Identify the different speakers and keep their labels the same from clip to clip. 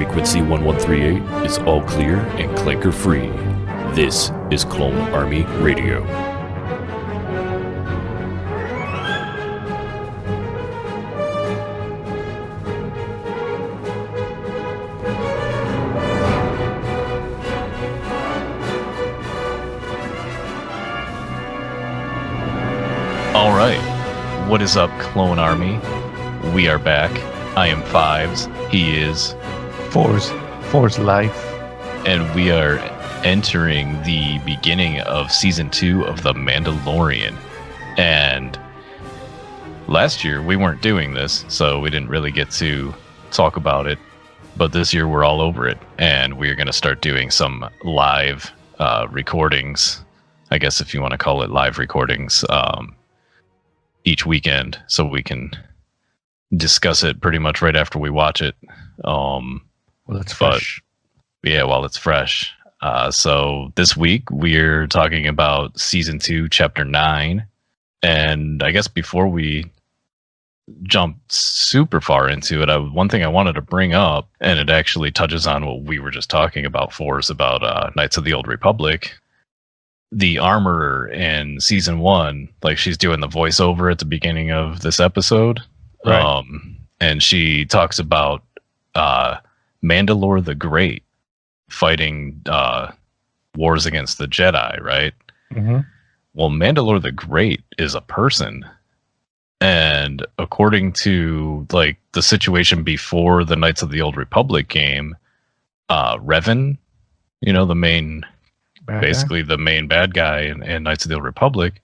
Speaker 1: Frequency 1138 is all clear and clanker free. This is Clone Army Radio.
Speaker 2: All right, what is up, Clone Army? We are back. I am Fives. He is
Speaker 3: Four's life.
Speaker 2: And we are entering the beginning of season 2 of The Mandalorian. And last year we weren't doing this, so we didn't really get to talk about it. But this year we're all over it, and we're going to start doing some live recordings. I guess if you want to call it live recordings, each weekend, so we can discuss it pretty much right after we watch it.
Speaker 3: Well, it's fresh.
Speaker 2: Yeah, while it's fresh. So this week we're talking about season 2, chapter 9. And I guess before we jump super far into it, one thing I wanted to bring up, and it actually touches on what we were just talking about, Force, about Knights of the Old Republic. The armorer in season 1, like, she's doing the voiceover at the beginning of this episode.
Speaker 3: Right.
Speaker 2: And she talks about Mandalore the Great fighting wars against the Jedi, right?
Speaker 3: Mm-hmm.
Speaker 2: Well, Mandalore the Great is a person. And according to, like, the situation before the Knights of the Old Republic game, Revan, you know, the main... basically the main bad guy in Knights of the Old Republic,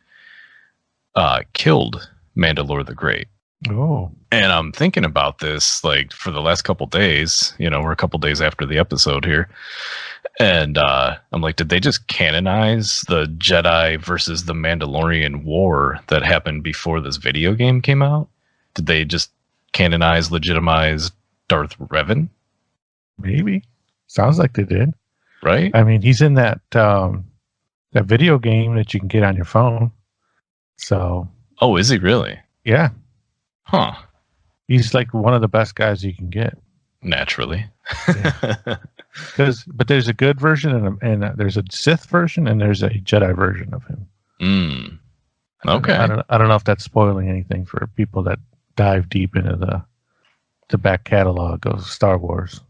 Speaker 2: killed Mandalore the Great.
Speaker 3: Oh.
Speaker 2: And I'm thinking about this, like, for the last couple days. You know, we're a couple days after the episode here. And I'm like, did they just canonize the Jedi versus the Mandalorian war that happened before this video game came out? Did they just legitimize Darth Revan?
Speaker 3: Maybe. Sounds like they did.
Speaker 2: Right?
Speaker 3: I mean, he's in that that video game that you can get on your phone. So.
Speaker 2: Oh, is he really?
Speaker 3: Yeah.
Speaker 2: Huh.
Speaker 3: He's like one of the best guys you can get.
Speaker 2: Naturally.
Speaker 3: Yeah. But there's a good version and there's a Sith version and there's a Jedi version of him.
Speaker 2: Okay.
Speaker 3: I don't know if that's spoiling anything for people that dive deep into the back catalog of Star Wars.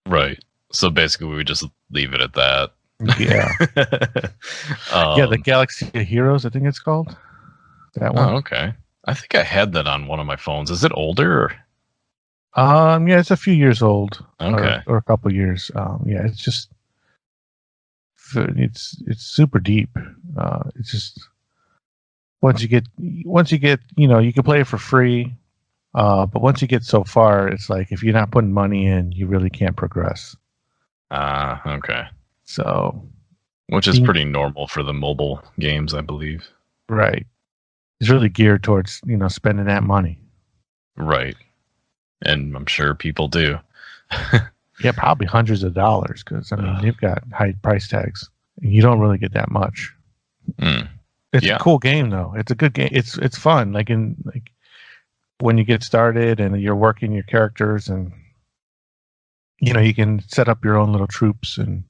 Speaker 2: Right. So basically, we just leave it at that.
Speaker 3: Yeah. Yeah, the Galaxy of Heroes, I think it's called. That one.
Speaker 2: Oh, okay. I think I had that on one of my phones. Is it older? Or?
Speaker 3: Yeah, it's a few years old.
Speaker 2: Okay.
Speaker 3: Or a couple years. Yeah, it's just it's super deep. It's just once you get, you know, you can play it for free. But once you get so far, it's like if you're not putting money in, you really can't progress.
Speaker 2: Okay.
Speaker 3: So,
Speaker 2: which is pretty normal for the mobile games, I believe.
Speaker 3: Right. It's really geared towards, you know, spending that money.
Speaker 2: Right. And I'm sure people do.
Speaker 3: Yeah, probably hundreds of dollars because, I mean, they've got high price tags. And you don't really get that much. It's a cool game, though. It's a good game. It's fun. Like when you get started and you're working your characters and, you know, you can set up your own little troops and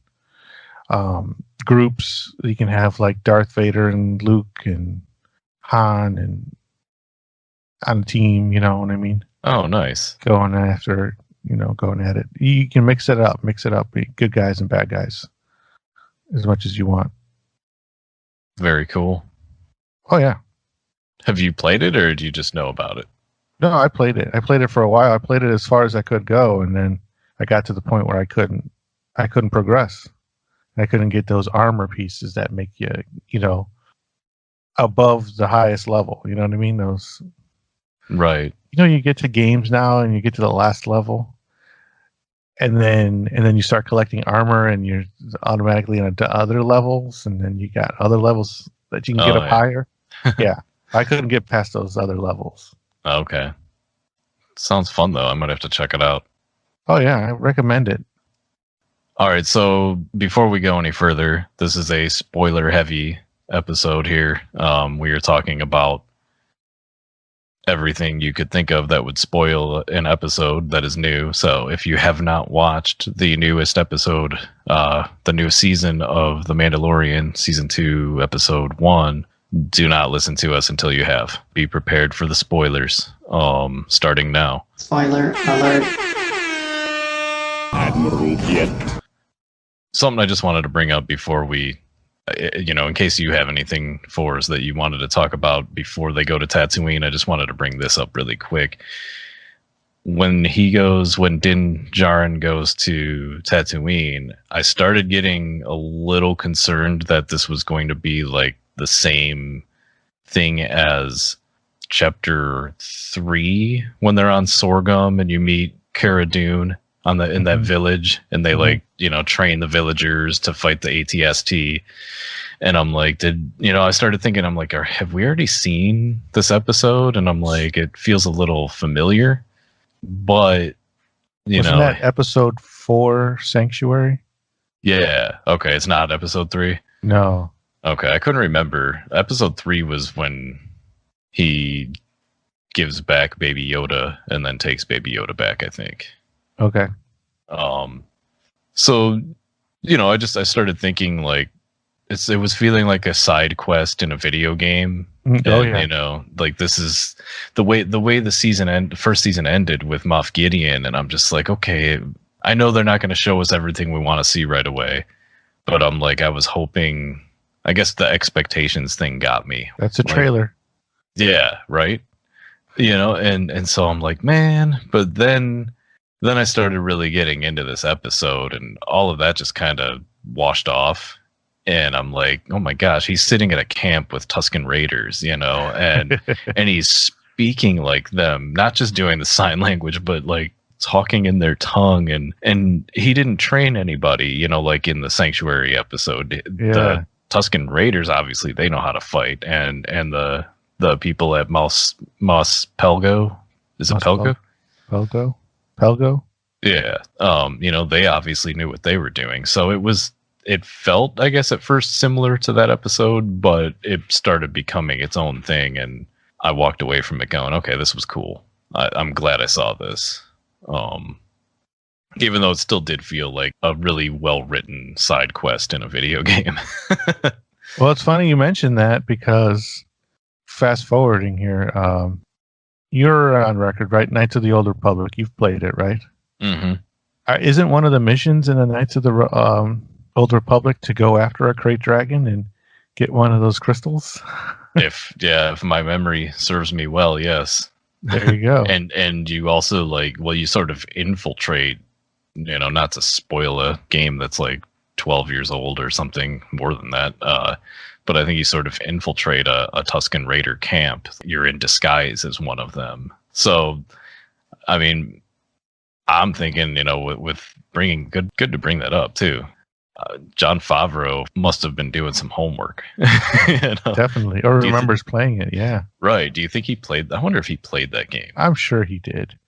Speaker 3: groups. You can have like Darth Vader and Luke and Han and on a team, you know what I mean?
Speaker 2: Oh, nice.
Speaker 3: Going at it. You can mix it up, be good guys and bad guys as much as you want.
Speaker 2: Very cool.
Speaker 3: Oh, yeah.
Speaker 2: Have you played it or do you just know about it?
Speaker 3: No, I played it. I played it for a while. I played it as far as I could go, and then I got to the point where I couldn't progress. I couldn't get those armor pieces that make you, you know, above the highest level. You know what I mean? Those.
Speaker 2: Right.
Speaker 3: You know, you get to games now and you get to the last level, and then you start collecting armor and you're automatically into other levels, and then you got other levels that you can get up higher. Yeah. I couldn't get past those other levels.
Speaker 2: Okay. Sounds fun, though. I might have to check it out.
Speaker 3: Oh, yeah. I recommend it.
Speaker 2: All right. So before we go any further, this is a spoiler-heavy episode here. We are talking about everything you could think of that would spoil an episode that is new. So if you have not watched the newest episode, the new season of The Mandalorian, season 2, episode 1, do not listen to us until you have. Be prepared for the spoilers, starting now.
Speaker 4: Spoiler alert.
Speaker 1: Admiral Piet.
Speaker 2: Something I just wanted to bring up before we, in case you have anything for us that you wanted to talk about before they go to Tatooine, I just wanted to bring this up really quick. When Din Djarin goes to Tatooine, I started getting a little concerned that this was going to be like the same thing as Chapter 3 when they're on Sorghum and you meet Cara Dune in that village, and they train the villagers to fight the ATST. And I'm like, I started thinking, I'm like, have we already seen this episode? And I'm like, it feels a little familiar, but
Speaker 3: Wasn't that episode 4 Sanctuary?
Speaker 2: Yeah. Okay. It's not episode 3.
Speaker 3: No.
Speaker 2: Okay. I couldn't remember. Episode 3 was when he gives back Baby Yoda and then takes Baby Yoda back, I think.
Speaker 3: Okay.
Speaker 2: So, I started thinking like it was feeling like a side quest in a video game.
Speaker 3: Oh, yeah.
Speaker 2: Like this is the way the first season ended with Moff Gideon, and I'm just like, okay, I know they're not going to show us everything we want to see right away, but I'm like, I was hoping, I guess the expectations thing got me.
Speaker 3: That's a trailer.
Speaker 2: Yeah, right. And so I'm like, man, but then I started really getting into this episode, and all of that just kind of washed off. And I'm like, oh my gosh, he's sitting at a camp with Tusken Raiders, and and he's speaking like them, not just doing the sign language, but like talking in their tongue. And he didn't train anybody, like in the Sanctuary episode.
Speaker 3: Yeah.
Speaker 2: The Tusken Raiders, obviously, they know how to fight, and the people at Mos Pelgo, is it Pelgo?
Speaker 3: Pelgo?
Speaker 2: Yeah. They obviously knew what they were doing. So it felt, I guess, at first similar to that episode, but it started becoming its own thing, and I walked away from it going, okay, this was cool. I'm glad I saw this. Even though it still did feel like a really well-written side quest in a video game.
Speaker 3: Well, it's funny you mentioned that, because fast forwarding here, you're on record, right? Knights of the Old Republic. You've played it, right?
Speaker 2: Mm-hmm.
Speaker 3: Isn't one of the missions in the Knights of the Old Republic to go after a crate dragon and get one of those crystals?
Speaker 2: If my memory serves me well, yes.
Speaker 3: There you go.
Speaker 2: and you also you sort of infiltrate, not to spoil a game that's like 12 years old or something more than that. But I think you sort of infiltrate a Tusken Raider camp. You're in disguise as one of them. So, I mean, I'm thinking, with bringing good to bring that up too. Jon Favreau must have been doing some homework.
Speaker 3: Definitely, or remembers playing it. Yeah,
Speaker 2: right. Do you think he played? I wonder if he played that game.
Speaker 3: I'm sure he did.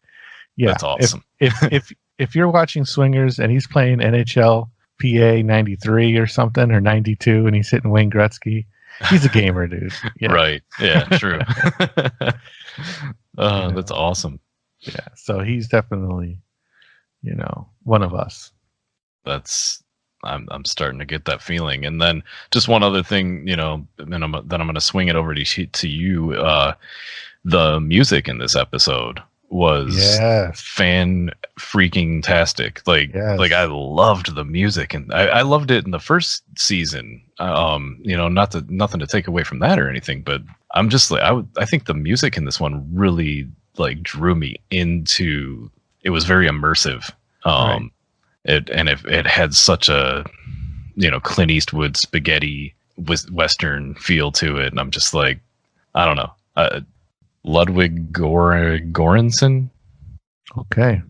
Speaker 3: Yeah,
Speaker 2: that's awesome.
Speaker 3: If you're watching Swingers and he's playing NHL PA 93 or something, or 92, and he's hitting Wayne Gretzky, he's a gamer, dude. Yeah. Right.
Speaker 2: Yeah. True. That's awesome.
Speaker 3: Yeah. So he's definitely, one of us.
Speaker 2: I'm starting to get that feeling. And then just one other thing, then I'm going to swing it over to you. The music in this episode was fan freaking tastic. Like I loved the music, and I loved it in the first season. Nothing to take away from that or anything, but I'm just like, I think the music in this one really drew me into. It was very immersive. Right. It had such a Clint Eastwood spaghetti western feel to it, and I'm just like, I don't know, Ludwig Göransson.
Speaker 3: Okay,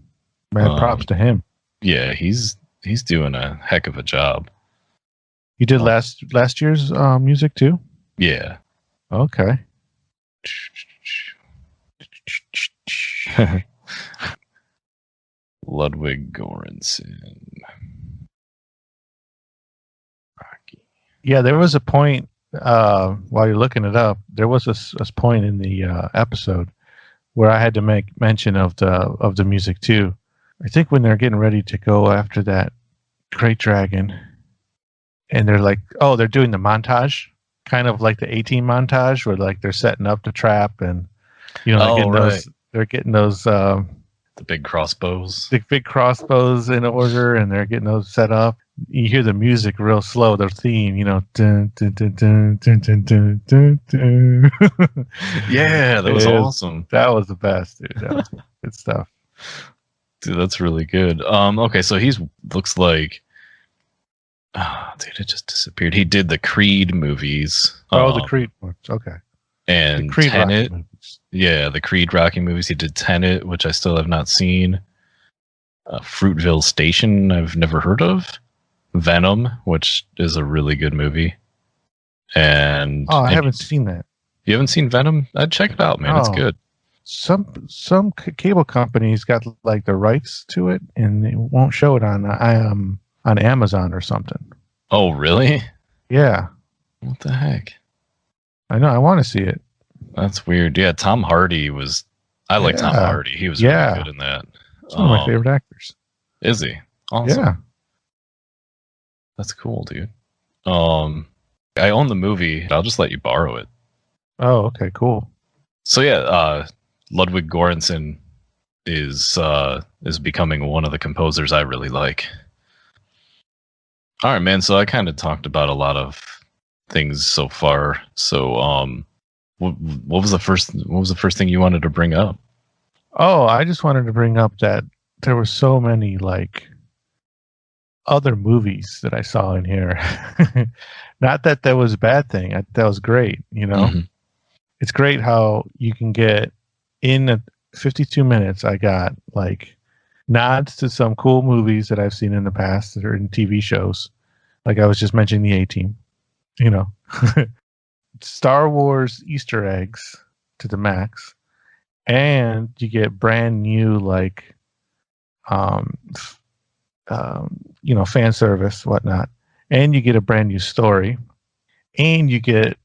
Speaker 3: man, props to him.
Speaker 2: Yeah, he's doing a heck of a job.
Speaker 3: You did last year's music too?
Speaker 2: Yeah.
Speaker 3: Okay.
Speaker 2: Ludwig Göransson.
Speaker 3: Yeah, there was a point while you're looking it up. There was a point in the episode where I had to make mention of the music too. I think when they're getting ready to go after that great dragon, and they're like, oh, they're doing the montage, kind of like the 18 montage, where like they're setting up the trap, and they're getting those
Speaker 2: the big crossbows,
Speaker 3: the big crossbows in order, and they're getting those set up. You hear the music real slow, their theme, dun, dun, dun, dun, dun, dun, dun, dun, dun.
Speaker 2: Yeah, that was awesome.
Speaker 3: That was the best, dude. That was good stuff.
Speaker 2: Dude, that's really good. Okay, so looks like, dude, it just disappeared. He did the Creed movies.
Speaker 3: The Creed ones. Okay.
Speaker 2: And
Speaker 3: the Creed
Speaker 2: Tenet.
Speaker 3: movies.
Speaker 2: Yeah, the Creed Rocky movies. He did Tenet, which I still have not seen. Fruitville Station, I've never heard of. Venom, which is a really good movie. And
Speaker 3: I haven't seen that.
Speaker 2: You haven't seen Venom? I'd check it out, man. It's good.
Speaker 3: Some cable companies got like the rights to it, and they won't show it on Amazon or something.
Speaker 2: Oh, really?
Speaker 3: Yeah.
Speaker 2: What the heck?
Speaker 3: I know. I want to see it.
Speaker 2: That's weird. Yeah, Tom Hardy was. I like Tom Hardy. He was really good in that.
Speaker 3: He's one of my favorite actors.
Speaker 2: Is he? Awesome.
Speaker 3: Yeah.
Speaker 2: That's cool, dude. I own the movie. I'll just let you borrow it.
Speaker 3: Oh, okay, cool.
Speaker 2: So yeah, Ludwig Göransson is becoming one of the composers I really like. All right, man. So I kind of talked about a lot of things so far. So, what was the first thing you wanted to bring up?
Speaker 3: Oh, I just wanted to bring up that there were so many like other movies that I saw in here. Not that was a bad thing. That was great. Mm-hmm. It's great how you can get in 52 minutes. I got like nods to some cool movies that I've seen in the past that are in TV shows. Like I was just mentioning the A-Team, Star Wars Easter eggs to the max, and you get brand new like, fan service, whatnot, and you get a brand new story, and you get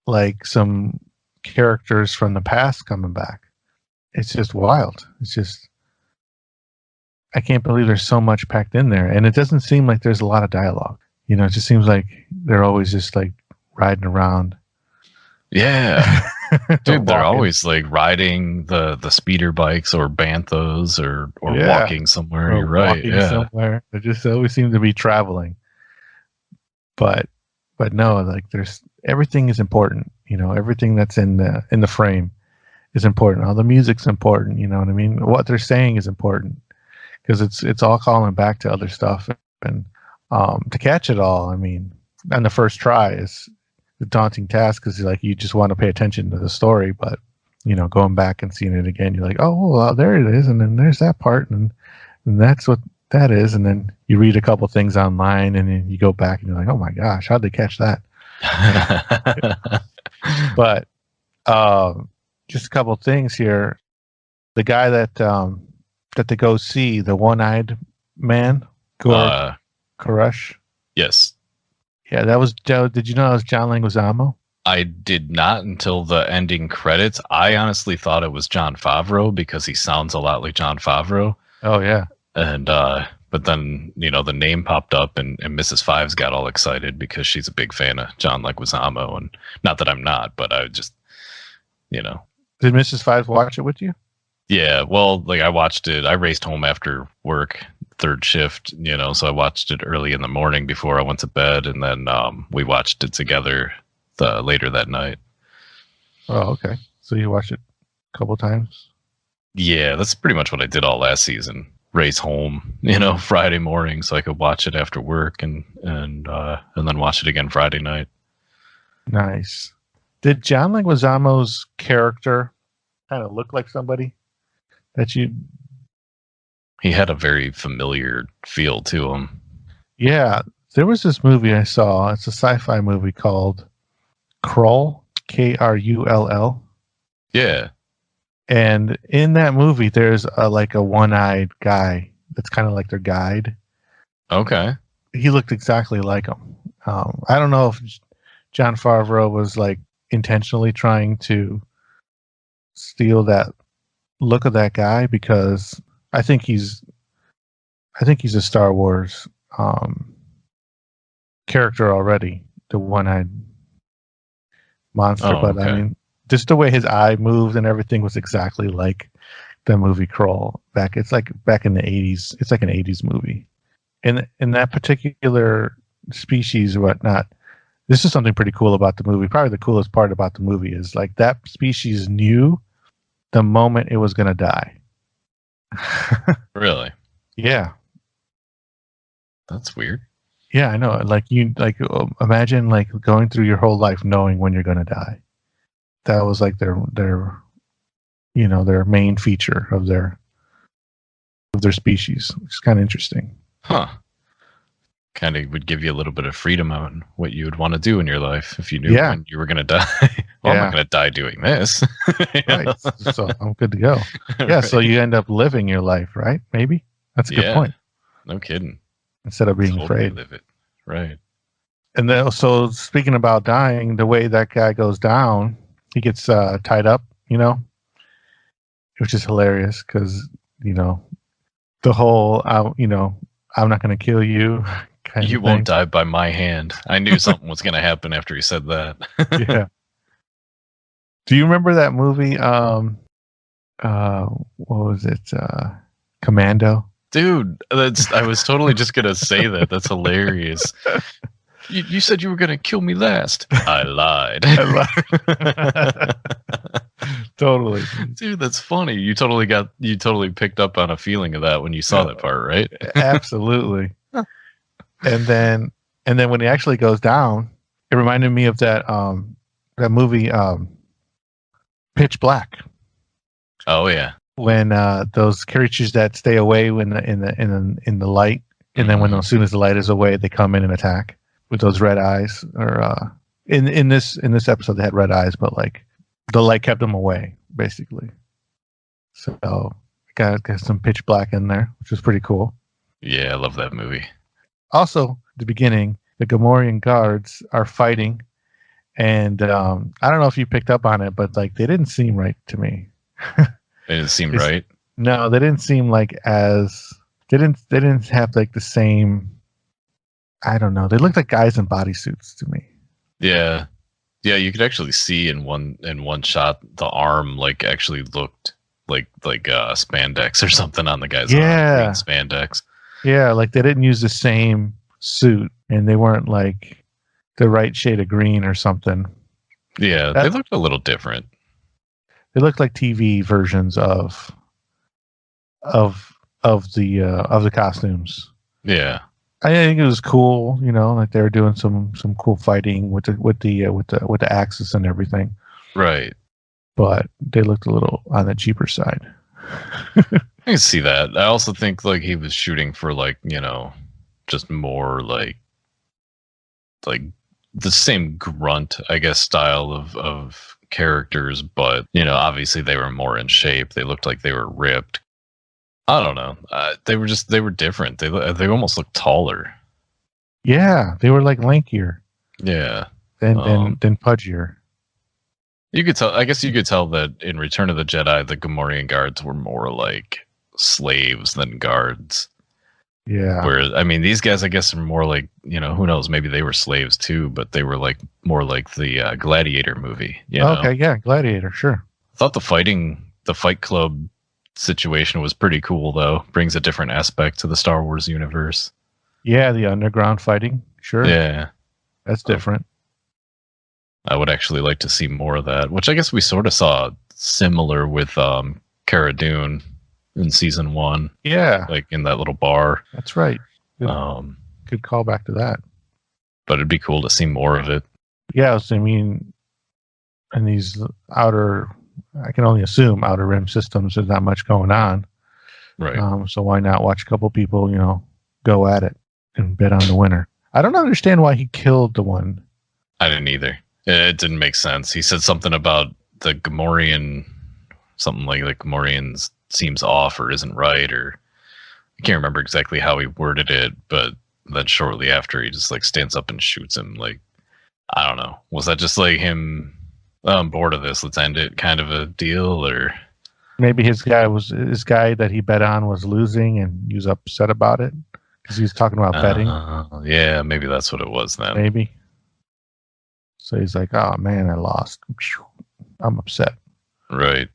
Speaker 3: like some characters from the past coming back. It's just wild. It's just, I can't believe there's so much packed in there, and it doesn't seem like there's a lot of dialogue. It just seems like they're always just like riding around.
Speaker 2: Yeah, dude, they're always like riding the speeder bikes or Banthas or walking somewhere. You're right. Yeah,
Speaker 3: somewhere. They just always seem to be traveling. But no, like there's everything is important. Everything that's in the frame is important. All the music's important. You know what I mean? What they're saying is important because it's all calling back to other stuff, and to catch it all, I mean, on the first try is a daunting task because like you just want to pay attention to the story, but going back and seeing it again, you're like, oh, well, there it is, and then there's that part, and that's what that is, and then you read a couple things online, and then you go back and you're like, oh my gosh, how'd they catch that? But just a couple things here. The guy that they go see, the one-eyed man, Koresh.
Speaker 2: Yes.
Speaker 3: Yeah, that was. Did you know that was John Leguizamo?
Speaker 2: I did not until the ending credits. I honestly thought it was Jon Favreau because he sounds a lot like Jon Favreau.
Speaker 3: Oh yeah.
Speaker 2: And but then the name popped up, and Mrs. Fives got all excited because she's a big fan of John Leguizamo, and not that I'm not, but I just Did
Speaker 3: Mrs. Fives watch it with you?
Speaker 2: Yeah, well, like I watched it. I raced home after work, third shift, so I watched it early in the morning before I went to bed, and then we watched it together later that night.
Speaker 3: Oh, okay. So you watched it a couple times?
Speaker 2: Yeah, that's pretty much what I did all last season. Race home, Friday morning, so I could watch it after work, and then watch it again Friday night.
Speaker 3: Nice. Did John Leguizamo's character kind of look like somebody that you?
Speaker 2: He had a very familiar feel to him. Yeah,
Speaker 3: there was this movie I saw. It's a sci-fi movie called Krull, Krull.
Speaker 2: Yeah.
Speaker 3: And in that movie, there's a one-eyed guy that's kind of like their guide.
Speaker 2: Okay.
Speaker 3: He looked exactly like him. I don't know if Jon Favreau was like intentionally trying to steal that look of that guy because I think he's a Star Wars character already. The one-eyed monster, but I mean, just the way his eye moved and everything was exactly like the movie Crawl back. It's like back in the 80s. It's like an 80s movie. And in that particular species or whatnot, this is something pretty cool about the movie. Probably the coolest part about the movie is like that species knew the moment it was going to die.
Speaker 2: Really?
Speaker 3: Yeah.
Speaker 2: That's weird.
Speaker 3: Yeah, I know. Like imagine like going through your whole life knowing when you're going to die. That was like their main feature of their species, which is kind of interesting.
Speaker 2: Huh. Kind of would give you a little bit of freedom on what you would want to do in your life if you knew when you were going to die. Well, I'm not going to die doing this.
Speaker 3: Right. So I'm good to go. Yeah. Right. So you end up living your life, right? Maybe that's a good point.
Speaker 2: No kidding.
Speaker 3: Instead of being afraid.
Speaker 2: Live it. Right.
Speaker 3: And then, so speaking about dying, the way that guy goes down, he gets tied up, which is hilarious because, the whole, I'm not going to kill you.
Speaker 2: You won't die by my hand. I knew something was going to happen after he said that.
Speaker 3: Yeah. Do you remember that movie? What was it? Commando?
Speaker 2: Dude, I was totally just going to say that. That's hilarious. You said you were going to kill me last. I lied.
Speaker 3: Totally.
Speaker 2: Dude, that's funny. You totally picked up on a feeling of that when you saw that part, right?
Speaker 3: Absolutely. And then when he actually goes down, it reminded me of that movie Pitch Black.
Speaker 2: Oh yeah.
Speaker 3: When those creatures that stay away in the light, and then as soon as the light is away, they come in and attack with those red eyes. Or in this episode, they had red eyes, but like the light kept them away, basically. So got some Pitch Black in there, which was pretty cool.
Speaker 2: Yeah, I love that movie.
Speaker 3: Also, at the beginning, the Gamorrean guards are fighting, and I don't know if you picked up on it, but like they didn't seem right to me.
Speaker 2: They didn't seem right.
Speaker 3: No, they didn't seem like they didn't have like the same. I don't know. They looked like guys in bodysuits to me.
Speaker 2: Yeah, you could actually see in one shot the arm like actually looked like spandex or something on the guy's arm. Green spandex.
Speaker 3: Yeah, like they didn't use the same suit, and they weren't like the right shade of green or something.
Speaker 2: Yeah, they looked a little different.
Speaker 3: They looked like TV versions of the costumes.
Speaker 2: Yeah,
Speaker 3: I think it was cool. Like they were doing some cool fighting with the axes and everything.
Speaker 2: Right.
Speaker 3: But they looked a little on the cheaper side.
Speaker 2: I can see that. I also think like he was shooting for like, just more like the same grunt, I guess, style of characters, but obviously they were more in shape. They looked like they were ripped. I don't know. They were different. They almost looked taller.
Speaker 3: Yeah, they were like lankier.
Speaker 2: Yeah.
Speaker 3: Than pudgier.
Speaker 2: You could tell. I guess you could tell that in Return of the Jedi, the Gamorrean guards were more like slaves than guards.
Speaker 3: Yeah.
Speaker 2: Whereas, I mean, these guys, I guess, are more like, who knows? Maybe they were slaves too, but they were like more like the Gladiator movie.
Speaker 3: Okay, yeah, Gladiator, sure.
Speaker 2: I thought the Fight Club situation was pretty cool, though. Brings a different aspect to the Star Wars universe.
Speaker 3: Yeah, the underground fighting, sure.
Speaker 2: Yeah,
Speaker 3: that's different.
Speaker 2: I would actually like to see more of that, which I guess we sort of saw similar with Cara Dune in season 1.
Speaker 3: Yeah.
Speaker 2: Like in that little bar.
Speaker 3: That's right. Good call back to that.
Speaker 2: But it'd be cool to see more of it.
Speaker 3: Yeah, I mean, in these I can only assume outer rim systems, there's not much going on.
Speaker 2: Right.
Speaker 3: So why not watch a couple people, go at it and bet on the winner. I don't understand why he killed the one.
Speaker 2: I didn't either. It didn't make sense. He said something about the Gamorrean, something like the Gamorreans seems off or isn't right, or I can't remember exactly how he worded it, but then shortly after he just like stands up and shoots him. Like, I don't know. Was that just like him, I'm bored of this, let's end it kind of a deal, or?
Speaker 3: Maybe his guy that he bet on was losing, and he was upset about it because he was talking about betting.
Speaker 2: Yeah, maybe that's what it was then.
Speaker 3: Maybe. So he's like, "Oh man, I lost. I'm upset."
Speaker 2: Right.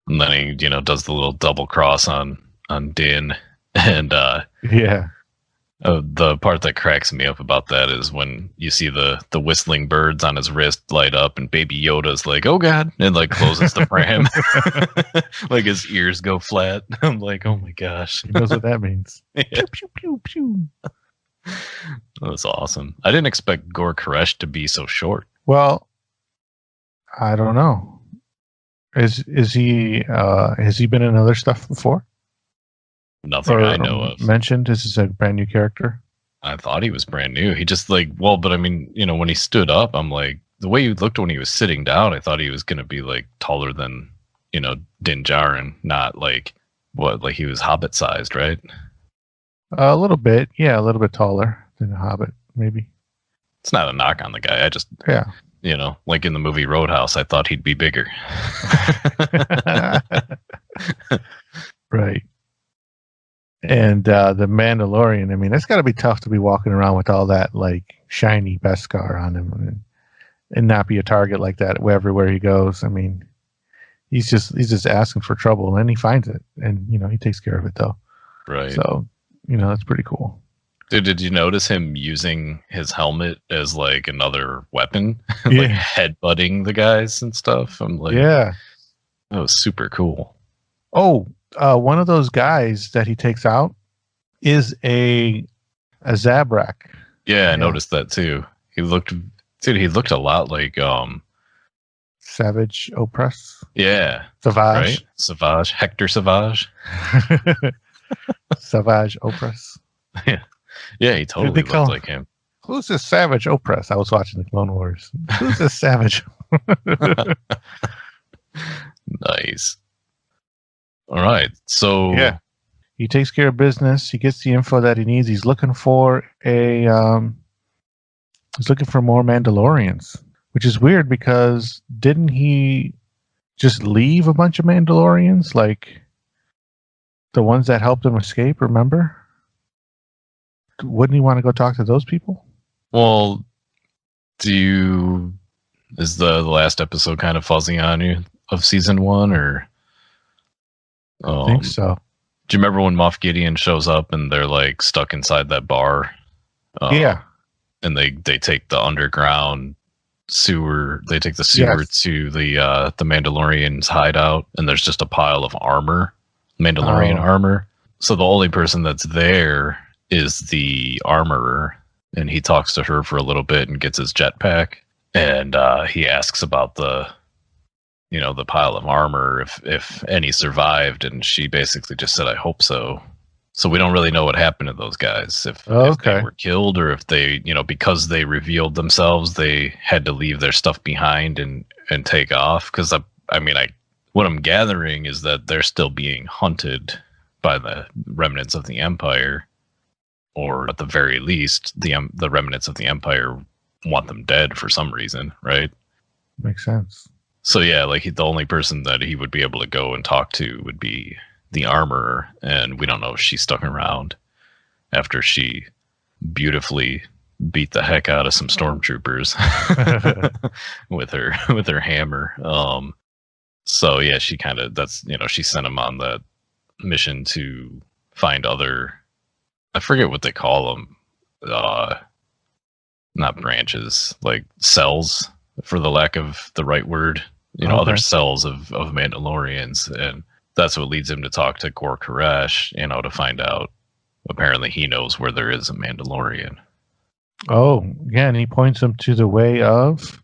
Speaker 2: And then he, does the little double cross on Din, and
Speaker 3: yeah.
Speaker 2: The part that cracks me up about that is when you see the whistling birds on his wrist light up, and Baby Yoda's like, "Oh God," and like closes the pram, like his ears go flat. I'm like, "Oh my gosh!"
Speaker 3: He knows what that means.
Speaker 2: Yeah.
Speaker 3: Pew pew pew pew.
Speaker 2: That's awesome. I didn't expect Gor Koresh to be so short.
Speaker 3: Well, I don't know. Is he? Has he been in other stuff before?
Speaker 2: Nothing I know of.
Speaker 3: Mentioned? This is a brand new character.
Speaker 2: I thought he was brand new. He just but I mean, when he stood up, I'm like, the way he looked when he was sitting down, I thought he was gonna be like taller than, Din Djarin, not like he was Hobbit sized, right?
Speaker 3: A little bit, yeah, a little bit taller than a Hobbit, maybe.
Speaker 2: It's not a knock on the guy. I just, like in the movie Roadhouse, I thought he'd be bigger.
Speaker 3: Right. And the Mandalorian, I mean, it's got to be tough to be walking around with all that like shiny Beskar on him and not be a target like that everywhere he goes. I mean, he's just asking for trouble, and he finds it, and he takes care of it though.
Speaker 2: Right.
Speaker 3: So that's pretty cool.
Speaker 2: Dude, did you notice him using his helmet as like another weapon, like headbutting the guys and stuff? I'm like,
Speaker 3: yeah,
Speaker 2: that was super cool.
Speaker 3: Oh. One of those guys that he takes out is a Zabrak.
Speaker 2: Yeah, I noticed that too. He looked a lot like
Speaker 3: Savage Opress.
Speaker 2: Yeah.
Speaker 3: Savage.
Speaker 2: Right? Savage. Hector Savage.
Speaker 3: Savage Opress.
Speaker 2: Yeah. Yeah, he totally looked like him.
Speaker 3: Who's this Savage Opress? I was watching the Clone Wars. Who's this Savage?
Speaker 2: Nice. All right. So
Speaker 3: he takes care of business. He gets the info that he needs. He's looking for more Mandalorians, which is weird because didn't he just leave a bunch of Mandalorians, like the ones that helped him escape? Remember? Wouldn't he want to go talk to those people?
Speaker 2: Well, is the last episode kind of fuzzy on you of season 1 or?
Speaker 3: I think so.
Speaker 2: Do you remember when Moff Gideon shows up and they're like stuck inside that bar?
Speaker 3: Yeah.
Speaker 2: And they take the underground sewer. They take the sewer to the Mandalorian's hideout, and there's just a pile of armor, Mandalorian armor. So the only person that's there is the armorer, and he talks to her for a little bit and gets his jetpack, and he asks about the pile of armor, if any survived, and she basically just said, "I hope so." So we don't really know what happened to those guys, if they were killed, or if they, because they revealed themselves, they had to leave their stuff behind and take off. Because what I'm gathering is that they're still being hunted by the remnants of the Empire, or at the very least, the remnants of the Empire want them dead for some reason, right?
Speaker 3: Makes sense.
Speaker 2: So yeah, like the only person that he would be able to go and talk to would be the armorer, and we don't know if she's stuck around after she beautifully beat the heck out of some stormtroopers with her hammer. So yeah, she kind of she sent him on that mission to find other, I forget what they call them, not branches, like cells, for the lack of the right word, other cells of Mandalorians, and that's what leads him to talk to Gor Koresh, to find out. Apparently, he knows where there is a Mandalorian.
Speaker 3: Oh, yeah, and he points him to the way of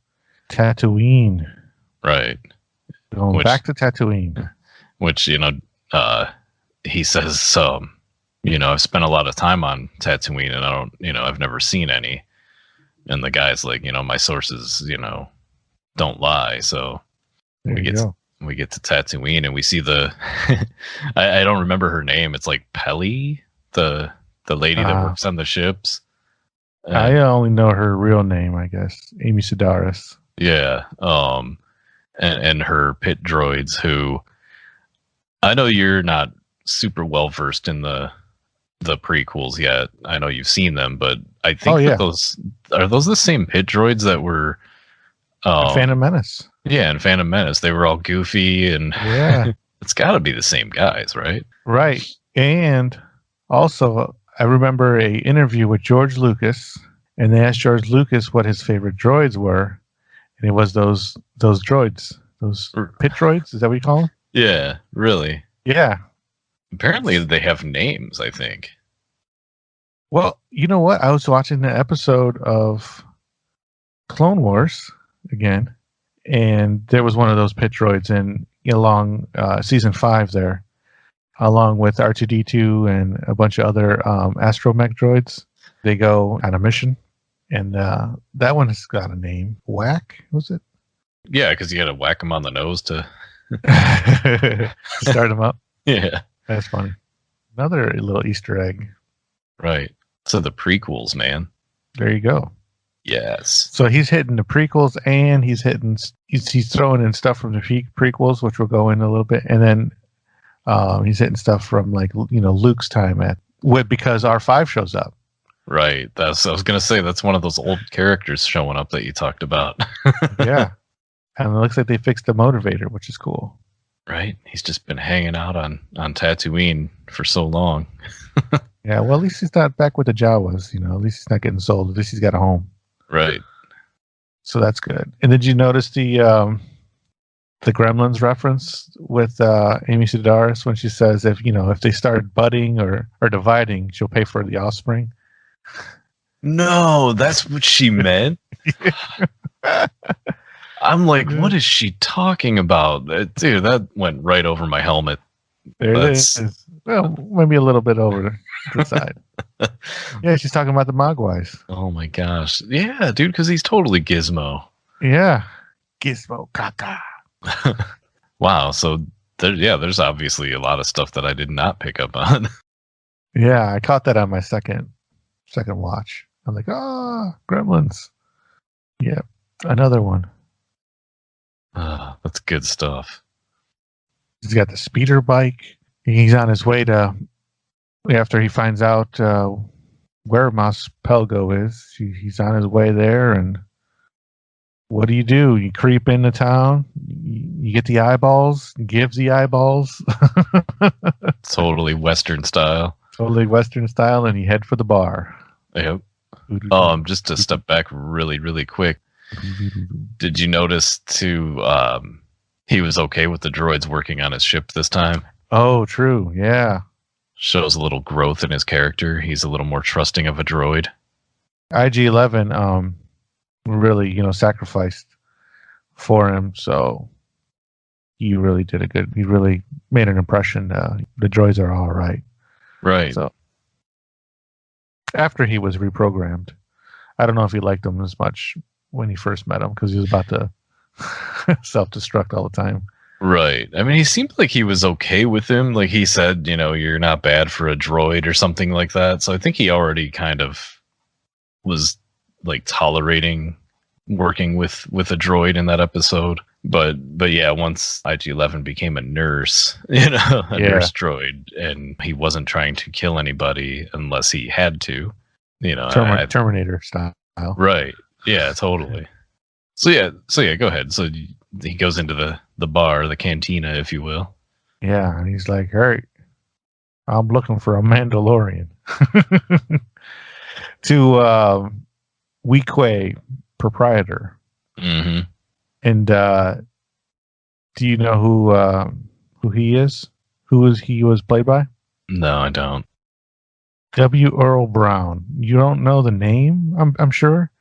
Speaker 3: Tatooine.
Speaker 2: Right.
Speaker 3: Going back to Tatooine.
Speaker 2: Which, he says, I've spent a lot of time on Tatooine, and I don't, I've never seen any. And the guy's like, my sources, don't lie. So we get to Tatooine, and we see the I don't remember her name. It's like Peli, the lady that works on the ships.
Speaker 3: I only know her real name, I guess. Amy Sedaris.
Speaker 2: Yeah. And her pit droids, who I know you're not super well versed in the prequels yet. I know you've seen them, but I think that those the same pit droids that were
Speaker 3: Phantom Menace.
Speaker 2: Yeah, and Phantom Menace. They were all goofy and it's got to be the same guys, right?
Speaker 3: Right. And also, I remember a interview with George Lucas, and they asked George Lucas what his favorite droids were, and it was those droids, those pit droids. Is that what you call them?
Speaker 2: Yeah, really.
Speaker 3: Yeah.
Speaker 2: Apparently, they have names, I think.
Speaker 3: Well, you know what? I was watching the episode of Clone Wars again, and there was one of those pit droids along season 5 there, along with R2-D2 and a bunch of other astromech droids. They go on a mission, and that one has got a name. Whack, was it?
Speaker 2: Yeah, because you got to whack them on the nose to
Speaker 3: start them up.
Speaker 2: Yeah.
Speaker 3: That's funny. Another little Easter egg.
Speaker 2: Right. So the prequels, man.
Speaker 3: There you go.
Speaker 2: Yes.
Speaker 3: So he's hitting the prequels, and he's throwing in stuff from the prequels, which we'll go in a little bit, and then he's hitting stuff from Luke's time because R5 shows up.
Speaker 2: Right. I was gonna say that's one of those old characters showing up that you talked about.
Speaker 3: Yeah. And it looks like they fixed the motivator, which is cool.
Speaker 2: Right. He's just been hanging out on Tatooine for so long.
Speaker 3: Yeah, well, at least he's not back with the Jawas, At least he's not getting sold. At least he's got a home.
Speaker 2: Right.
Speaker 3: So that's good. And did you notice the Gremlins reference with Amy Sedaris when she says if they start budding or dividing, she'll pay for the offspring?
Speaker 2: No, that's what she meant. I'm like, what is she talking about? Dude, that went right over my helmet.
Speaker 3: There it is. Well, maybe a little bit over the side. Yeah, she's talking about the Mogwais.
Speaker 2: Oh my gosh. Yeah, dude, because he's totally Gizmo.
Speaker 3: Yeah. Gizmo caca.
Speaker 2: Wow, so there's obviously a lot of stuff that I did not pick up on.
Speaker 3: Yeah, I caught that on my second watch. I'm like, Gremlins. Yeah, another one.
Speaker 2: That's good stuff.
Speaker 3: He's got the speeder bike. He's on his way after he finds out where Mos Pelgo is. He's on his way there, and what do? You creep into town, you get the eyeballs, gives the eyeballs.
Speaker 2: Totally Western style.
Speaker 3: Totally Western style, and you head for the bar.
Speaker 2: Yep. Just to step back really, really quick. Did you notice too? He was okay with the droids working on his ship this time.
Speaker 3: Oh, true. Yeah.
Speaker 2: Shows a little growth in his character. He's a little more trusting of a droid.
Speaker 3: IG-11 really, sacrificed for him, so he really did he really made an impression. The droids are all right.
Speaker 2: Right.
Speaker 3: So after he was reprogrammed, I don't know if he liked them as much when he first met him because he was about to self-destruct all the time.
Speaker 2: Right. I mean, he seemed like he was okay with him. Like he said, you're not bad for a droid or something like that. So I think he already kind of was like tolerating working with a droid in that episode. But yeah, once IG-11 became a nurse, nurse droid, and he wasn't trying to kill anybody unless he had to,
Speaker 3: Terminator style.
Speaker 2: Right. Yeah, totally. So yeah, go ahead. So he goes into the bar, the cantina, if you will.
Speaker 3: Yeah, and he's like, "Hey, I'm looking for a Mandalorian." To Weequay proprietor.
Speaker 2: Mm-hmm.
Speaker 3: And do you know who he is? He was played by?
Speaker 2: No, I don't.
Speaker 3: W. Earl Brown. You don't know the name, I'm sure,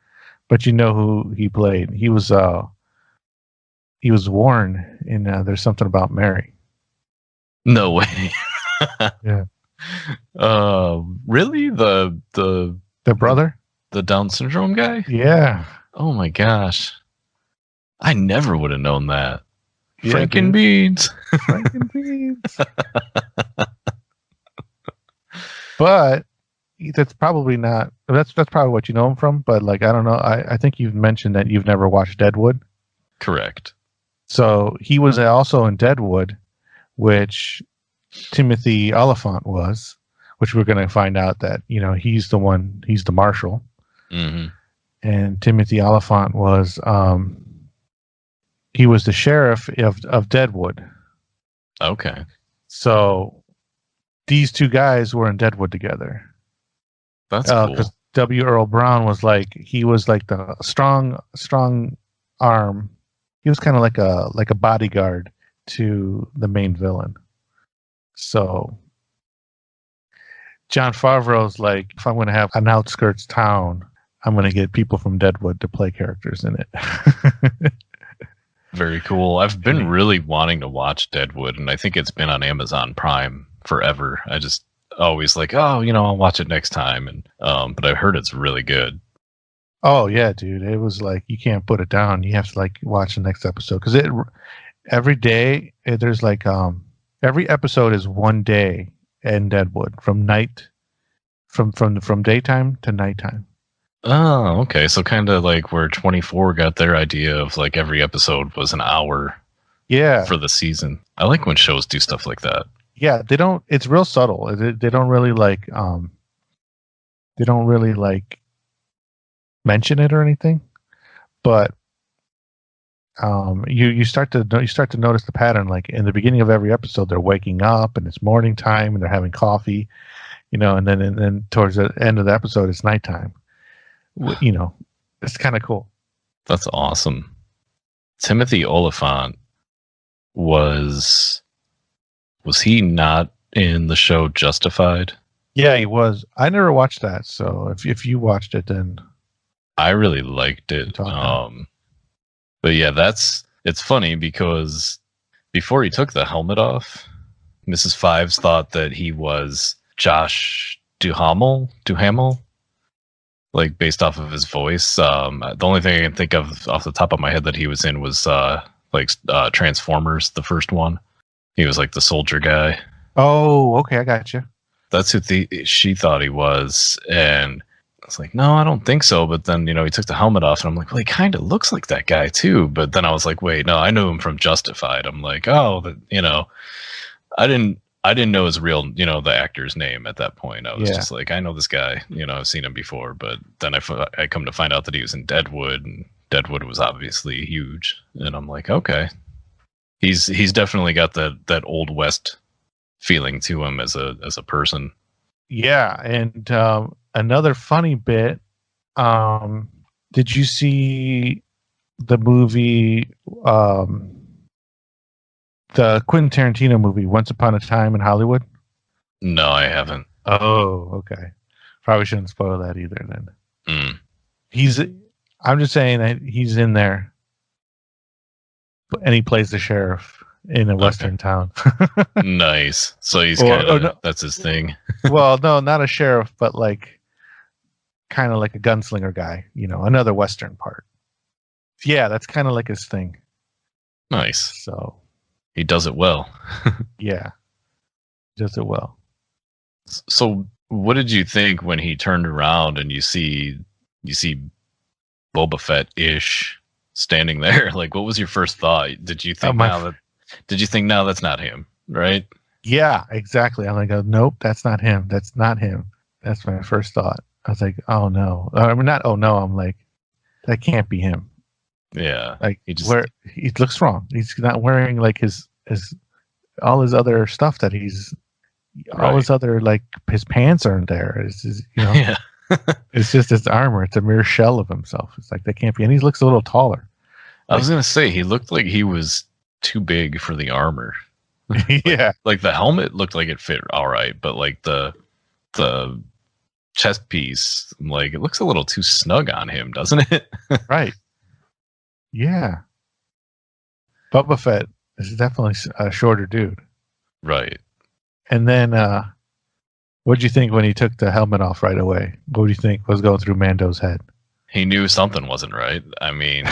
Speaker 3: but you know who he played. He was Warren in There's Something About Mary.
Speaker 2: No way.
Speaker 3: Yeah.
Speaker 2: Really? The
Speaker 3: brother?
Speaker 2: The Down syndrome guy?
Speaker 3: Yeah.
Speaker 2: Oh my gosh. I never would have known that.
Speaker 3: Yeah,
Speaker 2: Frankenbeans.
Speaker 3: Frankenbeans. But that's probably not. That's probably what you know him from. But I don't know. I think you've mentioned that you've never watched Deadwood.
Speaker 2: Correct.
Speaker 3: So he was also in Deadwood, which Timothy Oliphant was, which we're going to find out that he's the Marshal, and Timothy Oliphant was he was the sheriff of Deadwood.
Speaker 2: Okay,
Speaker 3: so these two guys were in Deadwood together.
Speaker 2: That's cool.
Speaker 3: Because W. Earl Brown was like the strong arm. He was kind of like a bodyguard to the main villain. So Jon Favreau's like, if I'm going to have an outskirts town, I'm going to get people from Deadwood to play characters in it.
Speaker 2: Very cool. I've been really wanting to watch Deadwood, and I think it's been on Amazon Prime forever. I just always like, I'll watch it next time. And but I heard it's really good.
Speaker 3: Oh yeah, dude! It was like you can't put it down. You have to like watch the next episode because every day there's like every episode is one day in Deadwood from daytime to nighttime.
Speaker 2: Oh, okay. So kind of like where 24 got their idea of like every episode was an hour.
Speaker 3: Yeah.
Speaker 2: For the season. I like when shows do stuff like that.
Speaker 3: Yeah, they don't. It's real subtle. They don't really like. They don't really like mention it or anything, but you start to notice the pattern. Like in the beginning of every episode, they're waking up and it's morning time and they're having coffee, and then towards the end of the episode, it's nighttime. It's kind of cool.
Speaker 2: That's awesome. Timothy Oliphant was he not in the show Justified?
Speaker 3: Yeah, he was. I never watched that, so if you watched it, then
Speaker 2: I really liked it. But yeah, it's funny because before he took the helmet off, Mrs. Fives thought that he was Josh Duhamel, like based off of his voice. The only thing I can think of off the top of my head that he was in was Transformers, the first one. He was like the soldier guy.
Speaker 3: Oh, okay, I got you.
Speaker 2: That's who she thought he was, and I was like, no, I don't think so. But then, he took the helmet off, and I'm like, well, he kind of looks like that guy too. But then I was like, wait, no, I knew him from Justified. I'm like, I didn't know his real, the actor's name at that point. I was just like, I know this guy, I've seen him before. But then I come to find out that he was in Deadwood, and Deadwood was obviously huge. And I'm like, okay, he's definitely got that Old West feeling to him as a person.
Speaker 3: Yeah, and another funny bit. Did you see the movie, the Quentin Tarantino movie, Once Upon a Time in Hollywood?
Speaker 2: No, I haven't.
Speaker 3: Oh, okay. Probably shouldn't spoil that either then. I'm just saying that he's in there, and he plays the sheriff in a western town.
Speaker 2: Nice. So he's that's his thing.
Speaker 3: Well, no, not a sheriff, but like kind of like a gunslinger guy, another western part. Yeah, that's kind of like his thing.
Speaker 2: Nice.
Speaker 3: So
Speaker 2: he does it well.
Speaker 3: Yeah. He does it well.
Speaker 2: So what did you think when he turned around and you see Boba Fett-ish standing there? Like, what was your first thought? Did you think no, that's not him, right?
Speaker 3: Yeah, exactly. I'm like, nope, that's not him. That's not him. That's my first thought. I was like, oh no. I mean, not oh no. I'm like, that can't be him.
Speaker 2: Yeah.
Speaker 3: Like he looks wrong. He's not wearing like his all his other stuff that all his other, like his pants aren't there. It's just,
Speaker 2: Yeah.
Speaker 3: It's just his armor. It's a mere shell of himself. It's like that can't be. And he looks a little taller.
Speaker 2: I was gonna say he looked like he was too big for the armor.
Speaker 3: Yeah.
Speaker 2: Like the helmet looked like it fit all right, but like the chest piece, like it looks a little too snug on him, doesn't it?
Speaker 3: Right. Yeah. Boba Fett is definitely a shorter dude.
Speaker 2: Right.
Speaker 3: And then what did you think when he took the helmet off right away? What do you think was going through Mando's head?
Speaker 2: He knew something wasn't right. I mean,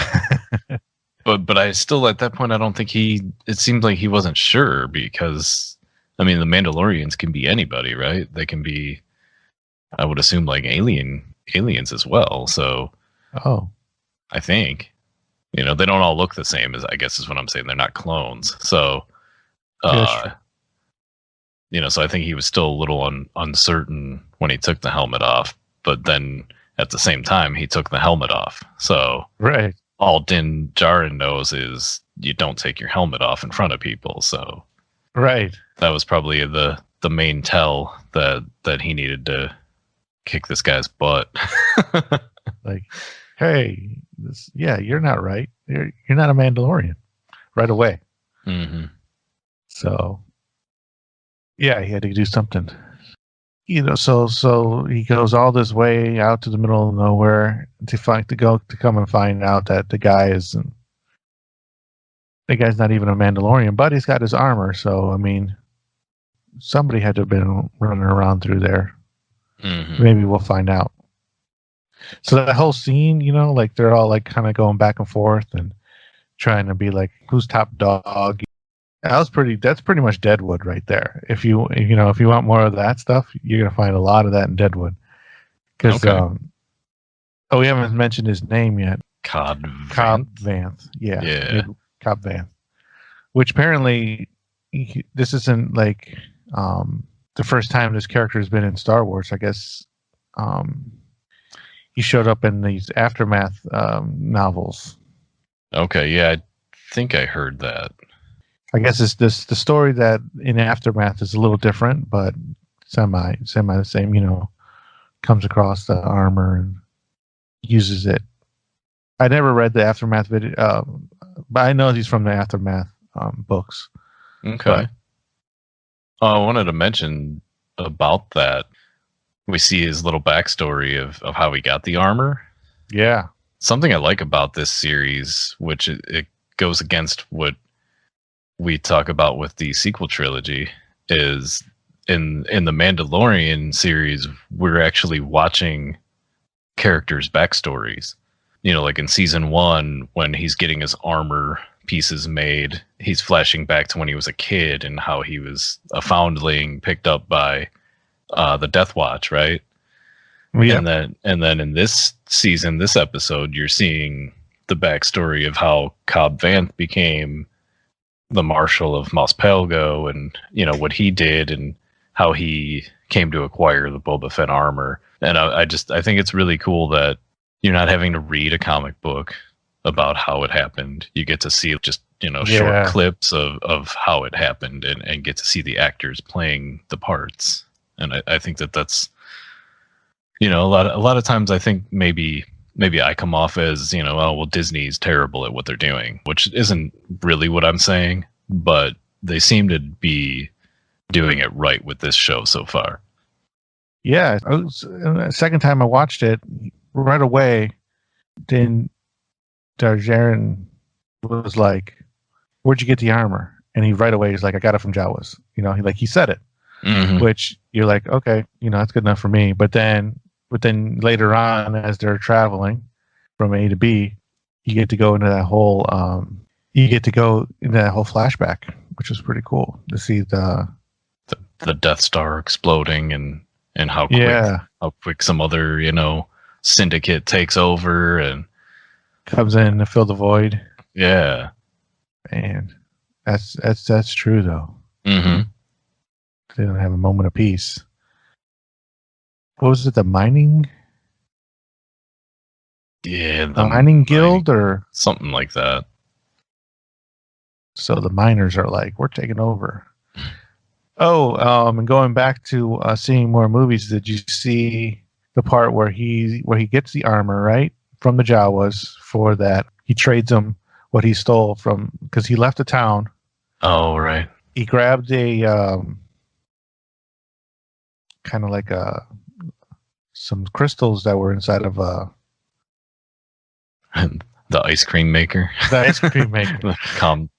Speaker 2: but I still, at that point, I don't think it seemed like he wasn't sure because, I mean, the Mandalorians can be anybody, right? They can be, I would assume, like aliens as well. So, I think, they don't all look the same, as I guess is what I'm saying. They're not clones. So, so I think he was still a little uncertain when he took the helmet off, but then at the same time, he took the helmet off. So
Speaker 3: right.
Speaker 2: All Din Djarin knows is you don't take your helmet off in front of people. So
Speaker 3: right.
Speaker 2: That was probably the main tell that he needed to kick this guy's butt.
Speaker 3: Like, hey, you're not right. You're not a Mandalorian right away.
Speaker 2: Mm-hmm.
Speaker 3: So, yeah, he had to do something. So he goes all this way out to the middle of nowhere to come and find out that the guy's not even a Mandalorian, but he's got his armor. So, I mean, somebody had to have been running around through there.
Speaker 2: Mm-hmm.
Speaker 3: Maybe we'll find out. So that whole scene, like they're all like kind of going back and forth and trying to be like, who's top dog? That's pretty much Deadwood right there. If you want more of that stuff, you're gonna find a lot of that in Deadwood. Because we haven't mentioned his name yet.
Speaker 2: Cobb
Speaker 3: Vanth. Yeah. Cobb Vanth. Which apparently this isn't like the first time this character has been in Star Wars. I guess he showed up in these Aftermath novels.
Speaker 2: Okay, yeah, I think I heard that.
Speaker 3: I guess it's the story that in Aftermath is a little different, but semi the same. Comes across the armor and uses it. I never read the Aftermath video, but I know he's from the Aftermath books.
Speaker 2: Okay. I wanted to mention about that. We see his little backstory of how he got the armor.
Speaker 3: Yeah.
Speaker 2: Something I like about this series, which it goes against what we talk about with the sequel trilogy, is in the Mandalorian series, we're actually watching characters' backstories. Like in season 1, when he's getting his armor pieces made, he's flashing back to when he was a kid and how he was a foundling picked up by the Death Watch, right?
Speaker 3: Yeah.
Speaker 2: And then in this season, this episode, you're seeing the backstory of how Cobb Vanth became the Marshal of Mos Pelgo, and what he did and how he came to acquire the Boba Fett armor. And I think it's really cool that you're not having to read a comic book about how it happened. You get to see just short clips of how it happened and get to see the actors playing the parts. And I think that's a lot of times I think maybe I come off as Disney's terrible at what they're doing, which isn't really what I'm saying, but they seem to be doing it right with this show so far.
Speaker 3: Yeah, the second time I watched it, right away, then Djarin was like, "Where'd you get the armor?" And he right away is like, "I got it from Jawas." He said it, which you're like, okay, that's good enough for me. But then later on, as they're traveling from A to B, you get to go into that whole flashback, which was pretty cool to see the
Speaker 2: Death Star exploding and how quick some other syndicate takes over and
Speaker 3: comes in to fill the void.
Speaker 2: Yeah,
Speaker 3: and that's true though.
Speaker 2: Mm-hmm.
Speaker 3: They don't have a moment of peace. What was it? The mining?
Speaker 2: Yeah,
Speaker 3: the mining guild or
Speaker 2: something like that.
Speaker 3: So the miners are like, we're taking over. Oh, and going back to seeing more movies, did you see the part where he gets the armor, right, from the Jawas for that? He trades them what he stole from, because he left the town.
Speaker 2: Oh, right.
Speaker 3: He grabbed a kind of like some crystals that were inside of
Speaker 2: the ice cream maker.
Speaker 3: The ice cream maker.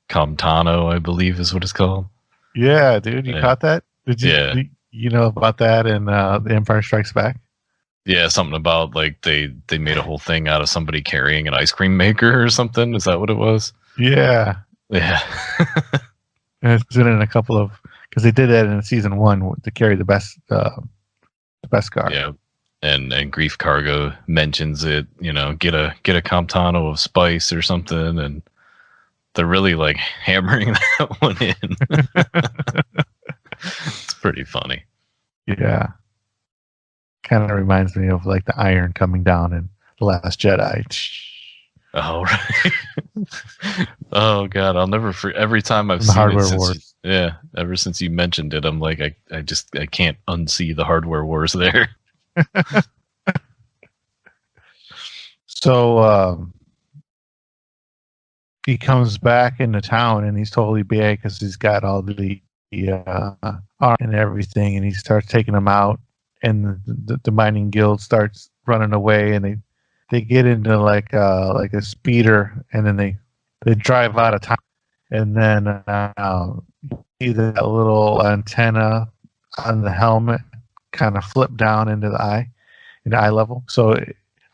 Speaker 2: Comtano, I believe is what it's called.
Speaker 3: Yeah, dude, you caught that? Did you?
Speaker 2: Yeah.
Speaker 3: You know about that in The Empire Strikes Back?
Speaker 2: Yeah, something about like they made a whole thing out of somebody carrying an ice cream maker or something. Is that what it was?
Speaker 3: Yeah.
Speaker 2: Yeah.
Speaker 3: And it's been in a couple of, because they did that in season 1 to carry the best car.
Speaker 2: Yeah. And Grief Cargo mentions it, get a Comptano of spice or something, and they're really like hammering that one in. It's pretty funny.
Speaker 3: Yeah. Kind of reminds me of like the iron coming down in The Last Jedi.
Speaker 2: Oh, right. Oh, God. I'll never forget. Every time I've
Speaker 3: And the
Speaker 2: seen
Speaker 3: Hardware
Speaker 2: it since,
Speaker 3: Wars.
Speaker 2: ever since you mentioned it, I'm like, I can't unsee the Hardware Wars there.
Speaker 3: So he comes back into town and he's totally bad because he's got all the arm and everything, and he starts taking them out, and the mining guild starts running away, and they get into like a speeder, and then they drive out of town, and then see that little antenna on the helmet kind of flip down into the eye level. So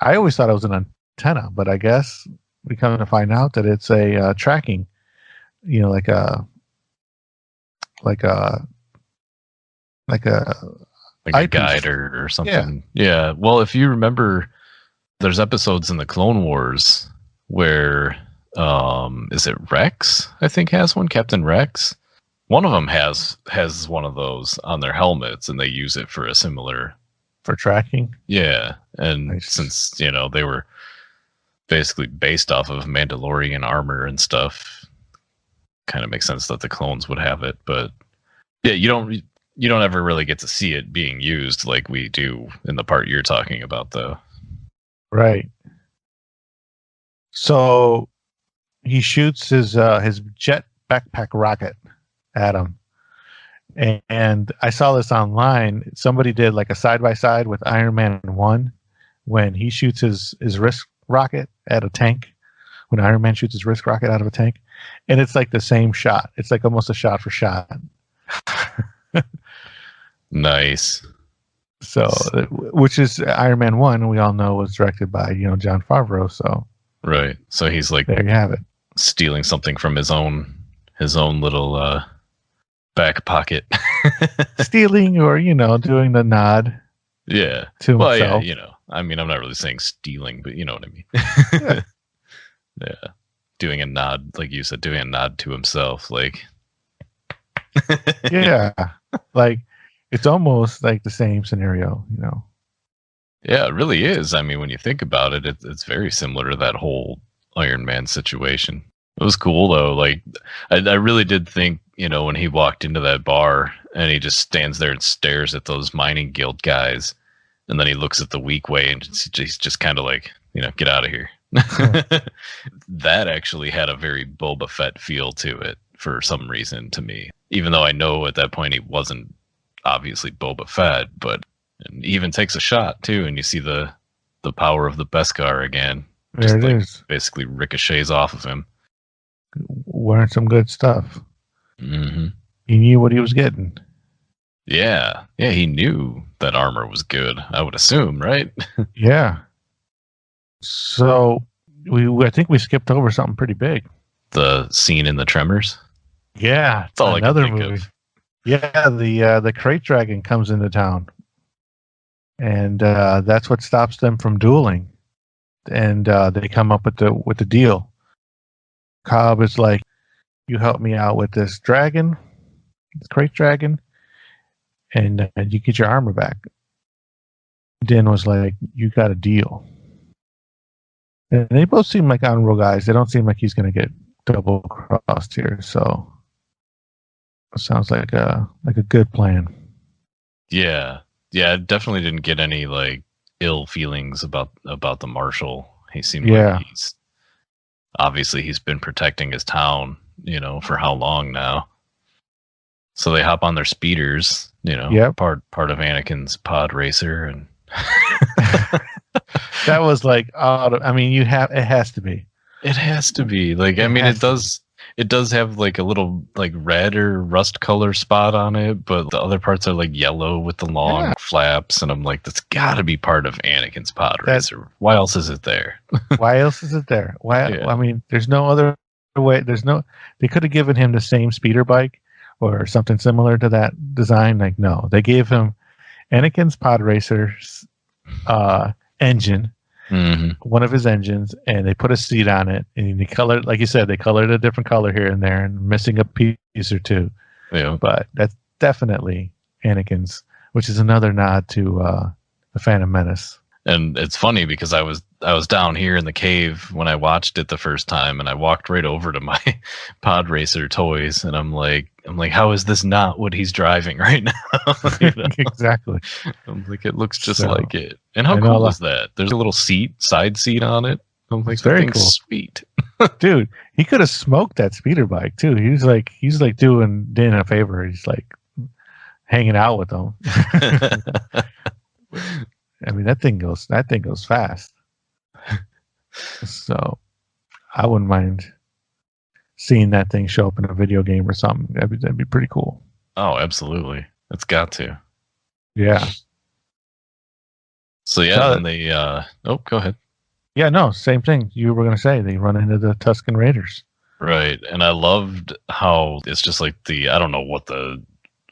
Speaker 3: I always thought it was an antenna, but I guess we come to find out that it's a tracking, like a
Speaker 2: guide or something. Yeah. Well, if you remember, there's episodes in the Clone Wars where is it Rex? I think has one. Captain Rex. One of them has one of those on their helmets, and they use it for a similar
Speaker 3: for tracking.
Speaker 2: Yeah, and
Speaker 3: Nice.
Speaker 2: Since they were basically based off of Mandalorian armor and stuff, kind of makes sense that the clones would have it. But yeah, you don't ever really get to see it being used like we do in the part you're talking about, though.
Speaker 3: Right. So he shoots his jet backpack rocket at him. And I saw this online. Somebody did like a side-by-side with Iron Man 1 when he shoots his wrist rocket at a tank, when Iron Man shoots his wrist rocket out of a tank. And it's like the same shot. It's like almost a shot for shot.
Speaker 2: Nice.
Speaker 3: So, which is Iron Man 1, we all know was directed by, Jon Favreau. So,
Speaker 2: right. So he's like,
Speaker 3: there you have it.
Speaker 2: Stealing something from his own little back pocket.
Speaker 3: Stealing, or, doing the nod.
Speaker 2: Yeah.
Speaker 3: To himself.
Speaker 2: Yeah, I mean, I'm not really saying stealing, but you know what I mean.
Speaker 3: Yeah.
Speaker 2: Yeah. Doing a nod, like you said, doing a nod to himself, like.
Speaker 3: Yeah. Like, it's almost like the same scenario,
Speaker 2: Yeah, it really is. I mean, when you think about it, it's very similar to that whole Iron Man situation. It was cool, though. Like, I really did think, when he walked into that bar and he just stands there and stares at those mining guild guys, and then he looks at the weak way and he's just kind of like, get out of here. That actually had a very Boba Fett feel to it for some reason to me. Even though I know at that point he wasn't obviously Boba Fett, but and he even takes a shot too, and you see the power of the Beskar again.
Speaker 3: There it is.
Speaker 2: Basically ricochets off of him.
Speaker 3: Wearing some good stuff.
Speaker 2: Mm-hmm.
Speaker 3: He knew what he was getting.
Speaker 2: Yeah, he knew that armor was good, I would assume, right?
Speaker 3: Yeah. So I think we skipped over something pretty big.
Speaker 2: The scene in the Tremors.
Speaker 3: Yeah,
Speaker 2: that's all
Speaker 3: another
Speaker 2: I can think
Speaker 3: movie.
Speaker 2: of.
Speaker 3: Yeah, the crate dragon comes into town, and that's what stops them from dueling. And they come up with the deal. Cobb is like, "You help me out with this dragon, this crate dragon, and you get your armor back." Din was like, "You got a deal." And they both seem like honorable guys. They don't seem like he's going to get double crossed here. So it sounds like a good plan.
Speaker 2: Yeah. I definitely didn't get any like ill feelings about the Marshal. He seemed like he's been protecting his town, for how long now. So they hop on their speeders, part of Anakin's pod racer, and
Speaker 3: that was like, it has to be.
Speaker 2: It has to be. Like, I mean, it does have like a little like red or rust color spot on it, but the other parts are like yellow with the long flaps, and I'm like, that's gotta be part of Anakin's pod racer. Why else is it there?
Speaker 3: Why else is it there? Why? Yeah. I mean, there's no other way. They could have given him the same speeder bike or something similar to that design. Like, no, they gave him Anakin's pod racer's engine, one of his engines, and they put a seat on it, and they colored, like you said, they colored a different color here and there, and missing a piece or two.
Speaker 2: Yeah,
Speaker 3: but that's definitely Anakin's, which is another nod to the Phantom Menace.
Speaker 2: And it's funny because I was down here in the cave when I watched it the first time, and I walked right over to my pod racer toys, and I'm like, how is this not what he's driving right now?
Speaker 3: Exactly.
Speaker 2: I'm like, it looks just like it. And how cool is that? There's a little side seat on it. I'm like,
Speaker 3: very cool.
Speaker 2: Sweet.
Speaker 3: Dude, he could have smoked that speeder bike too. He's like doing Dan a favor. He's like hanging out with them. I mean, that thing goes fast. So I wouldn't mind seeing that thing show up in a video game or something. That'd be pretty cool.
Speaker 2: Oh, absolutely. It's got to.
Speaker 3: Yeah.
Speaker 2: So yeah, then they go ahead.
Speaker 3: Yeah, no, same thing you were going to say. They run into the Tusken Raiders.
Speaker 2: Right. And I loved how it's just like I don't know what those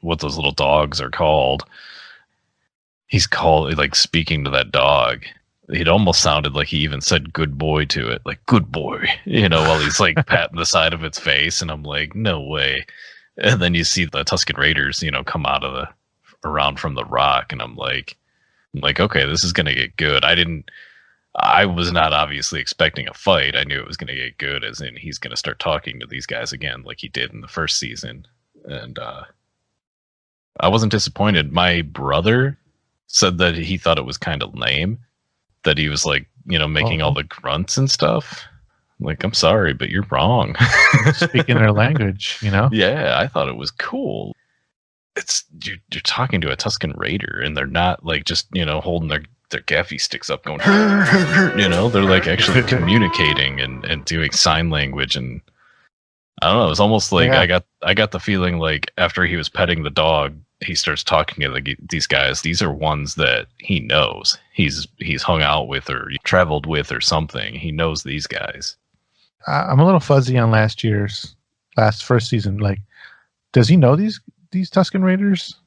Speaker 2: little dogs are called. He's called, like, speaking to that dog. It almost sounded like he even said good boy to it, like good boy, while he's like patting the side of its face. And I'm like, no way. And then you see the Tusken Raiders, come out of around from the rock. And I'm like, okay, this is going to get good. I was not obviously expecting a fight. I knew it was going to get good, as in he's going to start talking to these guys again like he did in the first season. And I wasn't disappointed. My brother said that he thought it was kind of lame, that he was like, making all the grunts and stuff. Like, I'm sorry, but you're wrong.
Speaker 3: Speaking their language,
Speaker 2: Yeah, I thought it was cool. It's you're talking to a Tusken Raider, and they're not like just holding their gaffy sticks up going, they're like actually communicating and doing sign language. And I don't know, it was almost like I got the feeling like after he was petting the dog, he starts talking to these guys. These are ones that he knows. He's hung out with or traveled with or something. He knows these guys.
Speaker 3: I'm a little fuzzy on first season. Like, does he know these Tusken Raiders?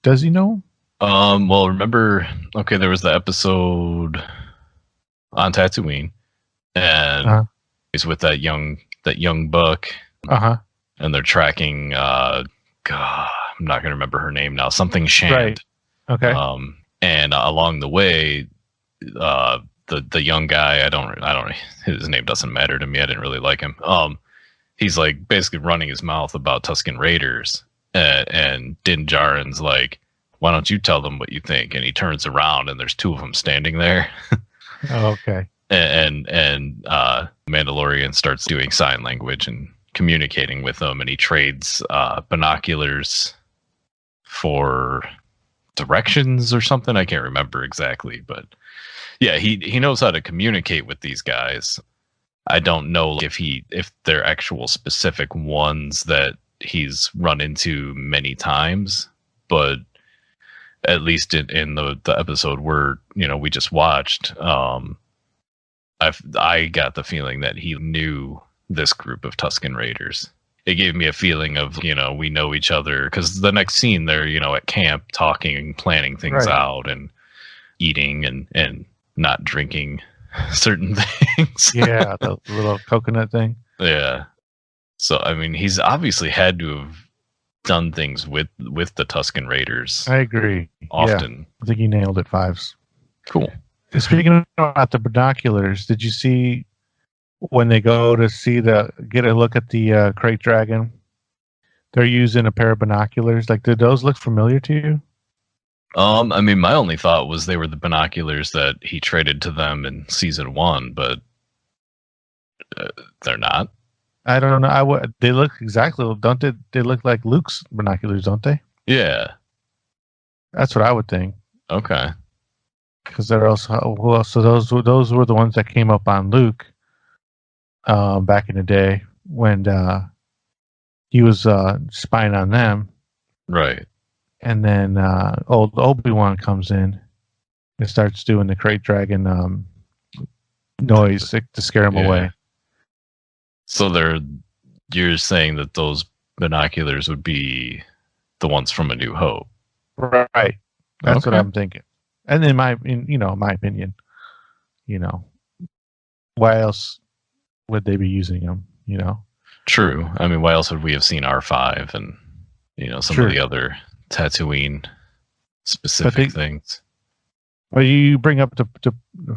Speaker 3: Does he know?
Speaker 2: Well, remember, okay, there was the episode on Tatooine, and he's with that young buck. And they're tracking. God, I'm not gonna remember her name now. Something Shand.
Speaker 3: Right. Okay.
Speaker 2: And along the way, the young guy, I don't. His name doesn't matter to me. I didn't really like him. He's like basically running his mouth about Tusken Raiders, and Din Djarin's like, why don't you tell them what you think? And he turns around and there's two of them standing there.
Speaker 3: Oh, okay.
Speaker 2: And Mandalorian starts doing sign language and communicating with them, and he trades binoculars for directions or something. I can't remember exactly, but yeah, he knows how to communicate with these guys. I don't know if they're actual specific ones that he's run into many times, but at least in the episode where we just watched, I got the feeling that he knew this group of Tusken Raiders. It gave me a feeling of we know each other, because the next scene they're at camp talking and planning things out and eating and not drinking certain things.
Speaker 3: Yeah, the little coconut thing.
Speaker 2: Yeah. So I mean, he's obviously had to have done things with the Tusken Raiders.
Speaker 3: I agree.
Speaker 2: Often.
Speaker 3: Yeah, I think he nailed it. Fives.
Speaker 2: Cool.
Speaker 3: Speaking about the binoculars, did you see when they go to get a look at the crate dragon? They're using a pair of binoculars. Like, did those look familiar to you?
Speaker 2: I mean, my only thought was they were the binoculars that he traded to them in season 1, but they're not.
Speaker 3: I don't know. They look exactly, don't they? They look like Luke's binoculars, don't they?
Speaker 2: Yeah.
Speaker 3: That's what I would think.
Speaker 2: Okay.
Speaker 3: Because they're also those were the ones that came up on Luke back in the day when he was spying on them.
Speaker 2: Right.
Speaker 3: And then old Obi-Wan comes in and starts doing the crate dragon noise to scare him away.
Speaker 2: So you're saying that those binoculars would be the ones from A New Hope.
Speaker 3: Right. That's what I'm thinking. And in my opinion, why else would they be using them?
Speaker 2: True. I mean, why else would we have seen R5 and some of the other Tatooine specific things.
Speaker 3: Well, you bring up the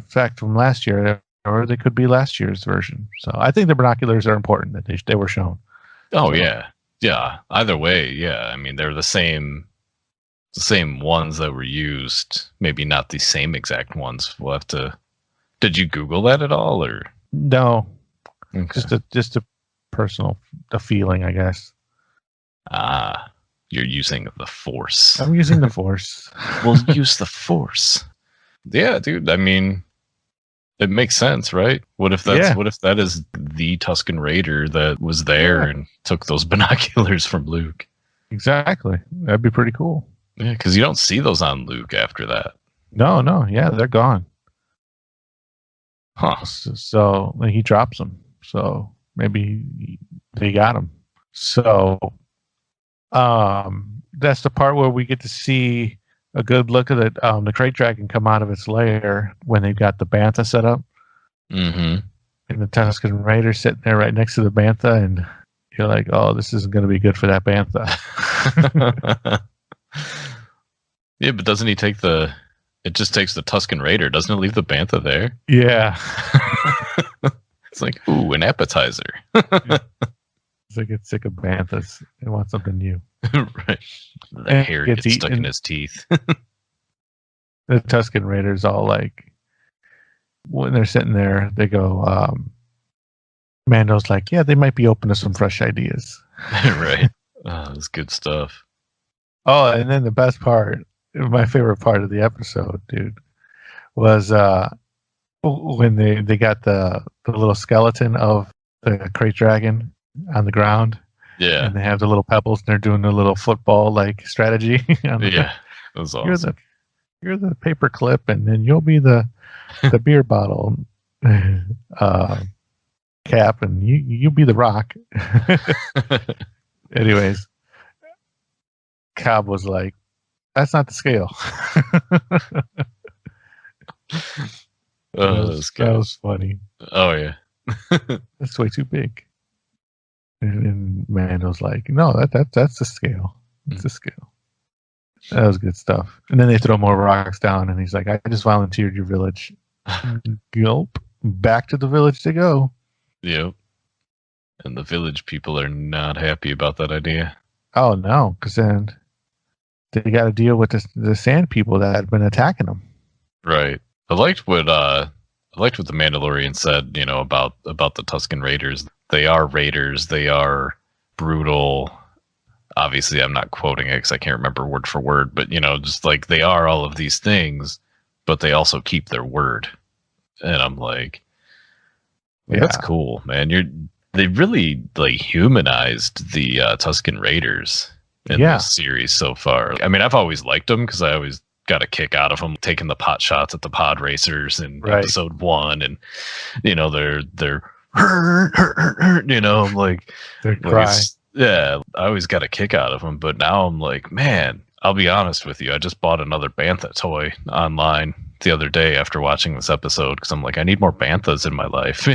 Speaker 3: fact from last year, or they could be last year's version. So I think the binoculars are important that they were shown.
Speaker 2: Oh, so. Yeah. Either way, yeah. I mean, they're the same ones that were used. Maybe not the same exact ones. We'll have to. Did you Google that at all, or
Speaker 3: no?
Speaker 2: Okay.
Speaker 3: Just a personal feeling, I guess.
Speaker 2: You're using the Force.
Speaker 3: I'm using the Force.
Speaker 2: We'll use the Force. Yeah, dude. I mean, it makes sense, right? What if that is the Tusken Raider that was there and took those binoculars from Luke?
Speaker 3: Exactly. That'd be pretty cool.
Speaker 2: Yeah, because you don't see those on Luke after that.
Speaker 3: No. Yeah, they're gone.
Speaker 2: Huh.
Speaker 3: So he drops them. So maybe they got him. So that's the part where we get to see a good look at it. The Krayt Dragon come out of its lair when they've got the Bantha set up.
Speaker 2: Mm-hmm.
Speaker 3: And the Tusken Raider sitting there right next to the Bantha, and you're like, oh, this isn't going to be good for that Bantha.
Speaker 2: Yeah, but doesn't he take it just takes the Tusken Raider, doesn't it leave the Bantha there?
Speaker 3: Yeah.
Speaker 2: It's like, ooh, an appetizer.
Speaker 3: It's like it's sick of Banthas and wants something new.
Speaker 2: Right. The hair gets stuck in his teeth.
Speaker 3: The Tusken Raiders all like, when they're sitting there, they go, Mando's like, yeah, they might be open to some fresh ideas.
Speaker 2: Right. Oh, that's good stuff.
Speaker 3: Oh, and then the best part, my favorite part of the episode, dude, was when they got the little skeleton of the Krayt Dragon on the ground.
Speaker 2: Yeah.
Speaker 3: And they have the little pebbles and they're doing the little football like strategy.
Speaker 2: Yeah. That was awesome.
Speaker 3: You're the paper clip and then you'll be the beer bottle cap and you be the rock. Anyways, Cobb was like, that's not the scale. That was funny.
Speaker 2: Oh yeah.
Speaker 3: That's way too big. And Mando's like, no, that's the scale. It's the scale. That was good stuff. And then they throw more rocks down, and he's like, I just volunteered your village. Gulp. Back to the village to go.
Speaker 2: Yep. And the village people are not happy about that idea.
Speaker 3: Oh, no, because then they got to deal with the sand people that had been attacking them.
Speaker 2: Right. I liked what the Mandalorian said, about the Tusken Raiders. They are raiders. They are brutal. Obviously, I'm not quoting it because I can't remember word for word, but just like they are all of these things, but they also keep their word. And I'm like, that's cool, man. They really like humanized the Tusken Raiders in this series so far. I mean, I've always liked them because I always got a kick out of them taking the pot shots at the pod racers in episode 1, and they're I'm like,
Speaker 3: they cry.
Speaker 2: Yeah, I always got a kick out of them, but now I'm like, man, I'll be honest with you, I just bought another Bantha toy online the other day after watching this episode because I'm like, I need more Banthas in my life,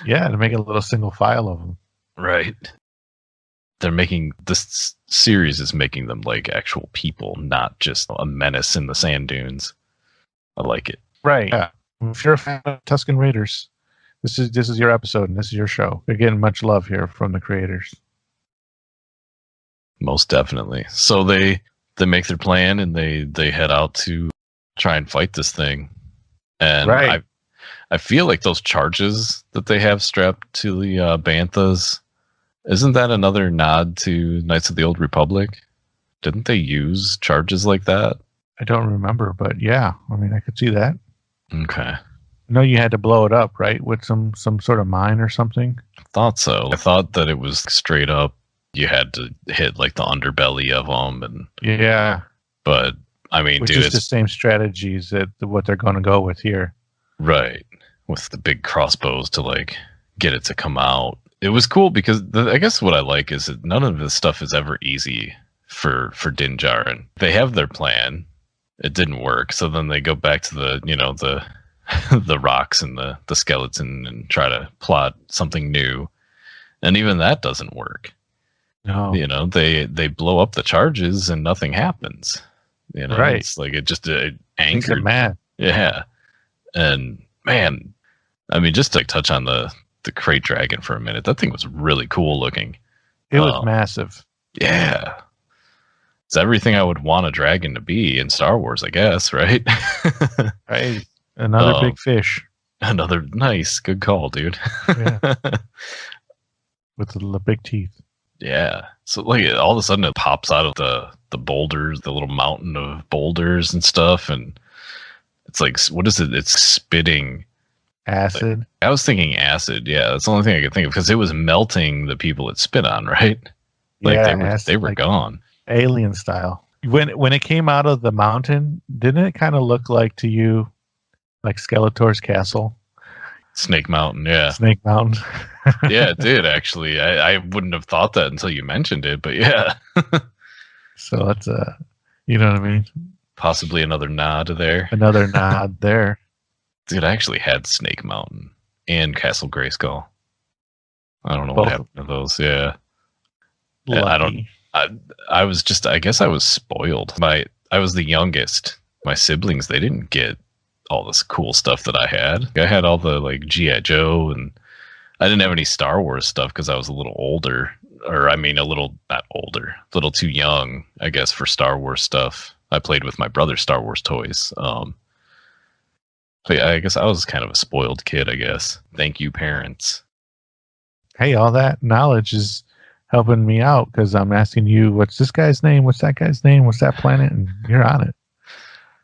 Speaker 3: Yeah, to make a little single file of them.
Speaker 2: Right. They're making this series is making them like actual people, not just a menace in the sand dunes. I like it.
Speaker 3: Right. Yeah. If you're a fan of Tusken Raiders, this is your episode and this is your show. You're getting much love here from the creators.
Speaker 2: Most definitely. So they make their plan and they head out to try and fight this thing. And I feel like those charges that they have strapped to the Banthas, isn't that another nod to Knights of the Old Republic? Didn't they use charges like that?
Speaker 3: I don't remember, but yeah, I mean, I could see that.
Speaker 2: Okay.
Speaker 3: No, you had to blow it up, right? With some sort of mine or something?
Speaker 2: I thought so. I thought that it was straight up. You had to hit like the underbelly of them. And
Speaker 3: yeah.
Speaker 2: But I mean,
Speaker 3: dude, it's the same strategies that what they're going to go with here.
Speaker 2: Right. With the big crossbows to like get it to come out. It was cool because I guess what I like is that none of this stuff is ever easy for Din Djarin. They have their plan. It didn't work. So then they go back to the the rocks and the skeleton and try to plot something new. And even that doesn't work.
Speaker 3: No.
Speaker 2: You know, they blow up the charges and nothing happens. You know,
Speaker 3: Right.
Speaker 2: it's like it just
Speaker 3: Makes
Speaker 2: anchored.
Speaker 3: it mad.
Speaker 2: Yeah. And man, I mean, just to touch on the crate dragon for a minute, that thing was really cool looking.
Speaker 3: It was massive.
Speaker 2: Yeah. It's everything I would want a dragon to be in Star Wars, I guess, right?
Speaker 3: Right. Another big fish.
Speaker 2: Another nice, good call, dude.
Speaker 3: Yeah. With the big teeth.
Speaker 2: Yeah. So like all of a sudden it pops out of the boulders, the little mountain of boulders and stuff, and it's like, what is it? It's spitting
Speaker 3: acid.
Speaker 2: Like, I was thinking acid. Yeah, that's the only thing I could think of because it was melting the people it spit on, right? Like
Speaker 3: yeah,
Speaker 2: they were like gone.
Speaker 3: Alien style. When it came out of the mountain, didn't it kind of look like to you like Skeletor's castle?
Speaker 2: Snake Mountain, yeah.
Speaker 3: Snake Mountain.
Speaker 2: Yeah, it did actually. I wouldn't have thought that until you mentioned it, but yeah.
Speaker 3: So it's you know what I mean?
Speaker 2: Possibly another nod there.
Speaker 3: Another nod there.
Speaker 2: Dude, I actually had Snake Mountain and Castle Grayskull. I don't know
Speaker 3: Both.
Speaker 2: What happened to those. Yeah.
Speaker 3: Lucky.
Speaker 2: I was just, I guess I was spoiled. I was the youngest. My siblings, they didn't get all this cool stuff that I had. I had all the like G.I. Joe, and I didn't have any Star Wars stuff because I was a little older, or I mean, not older, a little too young, I guess, for Star Wars stuff. I played with my brother's Star Wars toys. But yeah, I guess I was kind of a spoiled kid, I guess. Thank you, parents.
Speaker 3: Hey, all that knowledge is helping me out because I'm asking you, what's this guy's name? What's that guy's name? What's that planet? And you're on it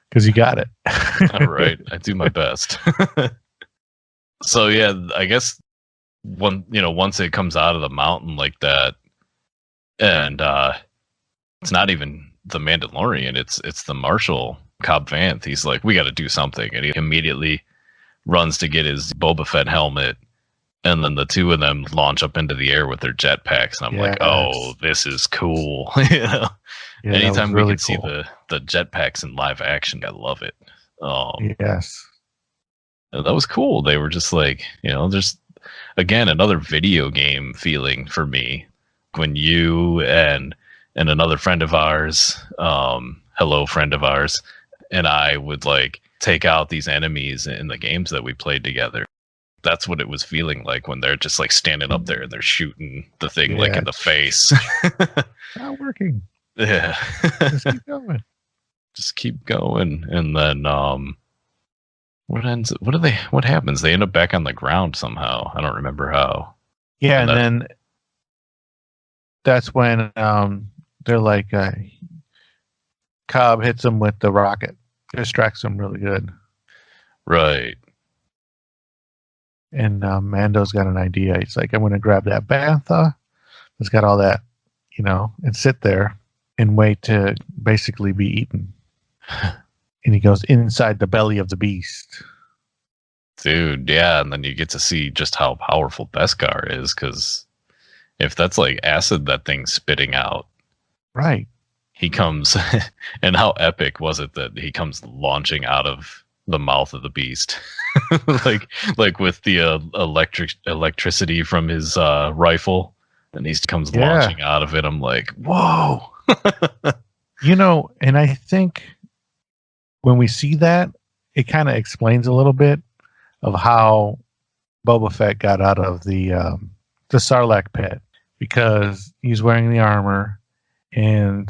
Speaker 3: because you got it.
Speaker 2: All right. I do my best. So, yeah, I guess once it comes out of the mountain like that, and it's not even the Mandalorian, it's the Marshal, Cobb Vanth. He's like, we got to do something. And he immediately runs to get his Boba Fett helmet. And then the two of them launch up into the air with their jetpacks. And I'm like, oh, this is cool. Yeah, anytime we can see the jetpacks in live action, I love it.
Speaker 3: Yes.
Speaker 2: That was cool. They were just like, there's, again, another video game feeling for me. When you and another friend of ours, hello friend of ours, and I would like take out these enemies in the games that we played together. That's what it was feeling like when they're just like standing up there and they're shooting the thing like in the face.
Speaker 3: Not working.
Speaker 2: Yeah.
Speaker 3: Just keep going.
Speaker 2: Just keep going. And then what happens? They end up back on the ground somehow. I don't remember how.
Speaker 3: Yeah, and then that's when they're like Cobb hits him with the rocket. Distracts him really good.
Speaker 2: Right.
Speaker 3: And Mando's got an idea. He's like, I'm going to grab that Bantha. It's got all that, and sit there and wait to basically be eaten. And he goes inside the belly of the beast.
Speaker 2: Dude, yeah. And then you get to see just how powerful Beskar is, because if that's like acid that thing's spitting out.
Speaker 3: Right.
Speaker 2: He comes, and how epic was it that he comes launching out of the mouth of the beast, like with the electricity from his rifle, and he comes launching out of it. I'm like, whoa.
Speaker 3: And I think when we see that, it kind of explains a little bit of how Boba Fett got out of the Sarlacc pit, because he's wearing the armor, and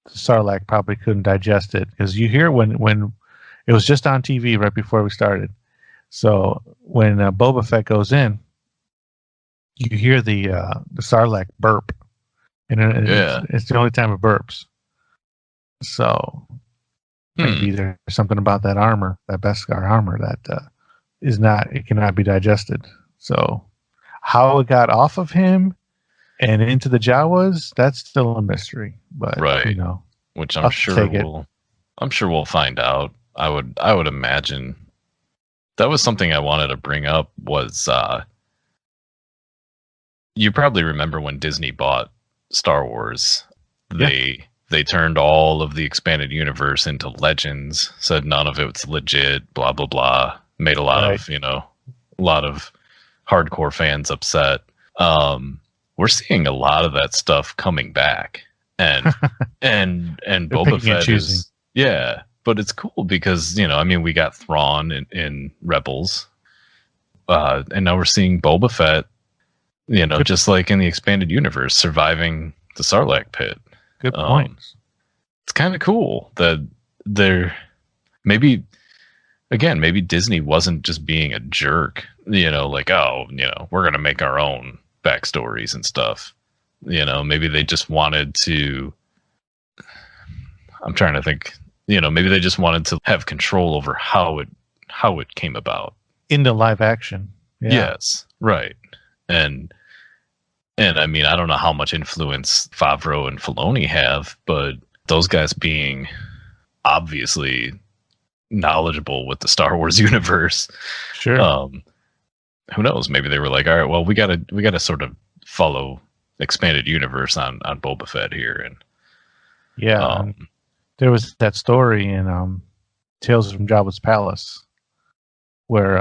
Speaker 3: the Sarlacc probably couldn't digest it, because you hear when it was just on TV right before we started. So when Boba Fett goes in, you hear the Sarlacc burp, and it's the only time it burps. So maybe there's something about that armor, that Beskar armor, that it cannot be digested. So how it got off of him and into the Jawas, that's still a mystery. But
Speaker 2: right, which I'm sure we'll find out. I would imagine. That was something I wanted to bring up was you probably remember when Disney bought Star Wars, they turned all of the expanded universe into Legends, said none of it's legit, blah blah blah, made a lot of hardcore fans upset. we're seeing a lot of that stuff coming back, and and Boba Fett is but it's cool because I mean, we got Thrawn in Rebels, and now we're seeing Boba Fett, just like in the expanded universe, surviving the Sarlacc pit.
Speaker 3: Good points.
Speaker 2: It's kind of cool that they're maybe Disney wasn't just being a jerk, like, oh, we're going to make our own backstories and stuff. Maybe they just wanted to, I'm trying to think, maybe they just wanted to have control over how it came about.
Speaker 3: Into live action. Yeah.
Speaker 2: Yes. Right. And I mean, I don't know how much influence Favreau and Filoni have, but those guys being obviously knowledgeable with the Star Wars universe.
Speaker 3: Sure.
Speaker 2: Who knows? Maybe they were like, all right, well, we gotta sort of follow expanded universe on Boba Fett here. And
Speaker 3: there was that story in Tales from Jabba's Palace where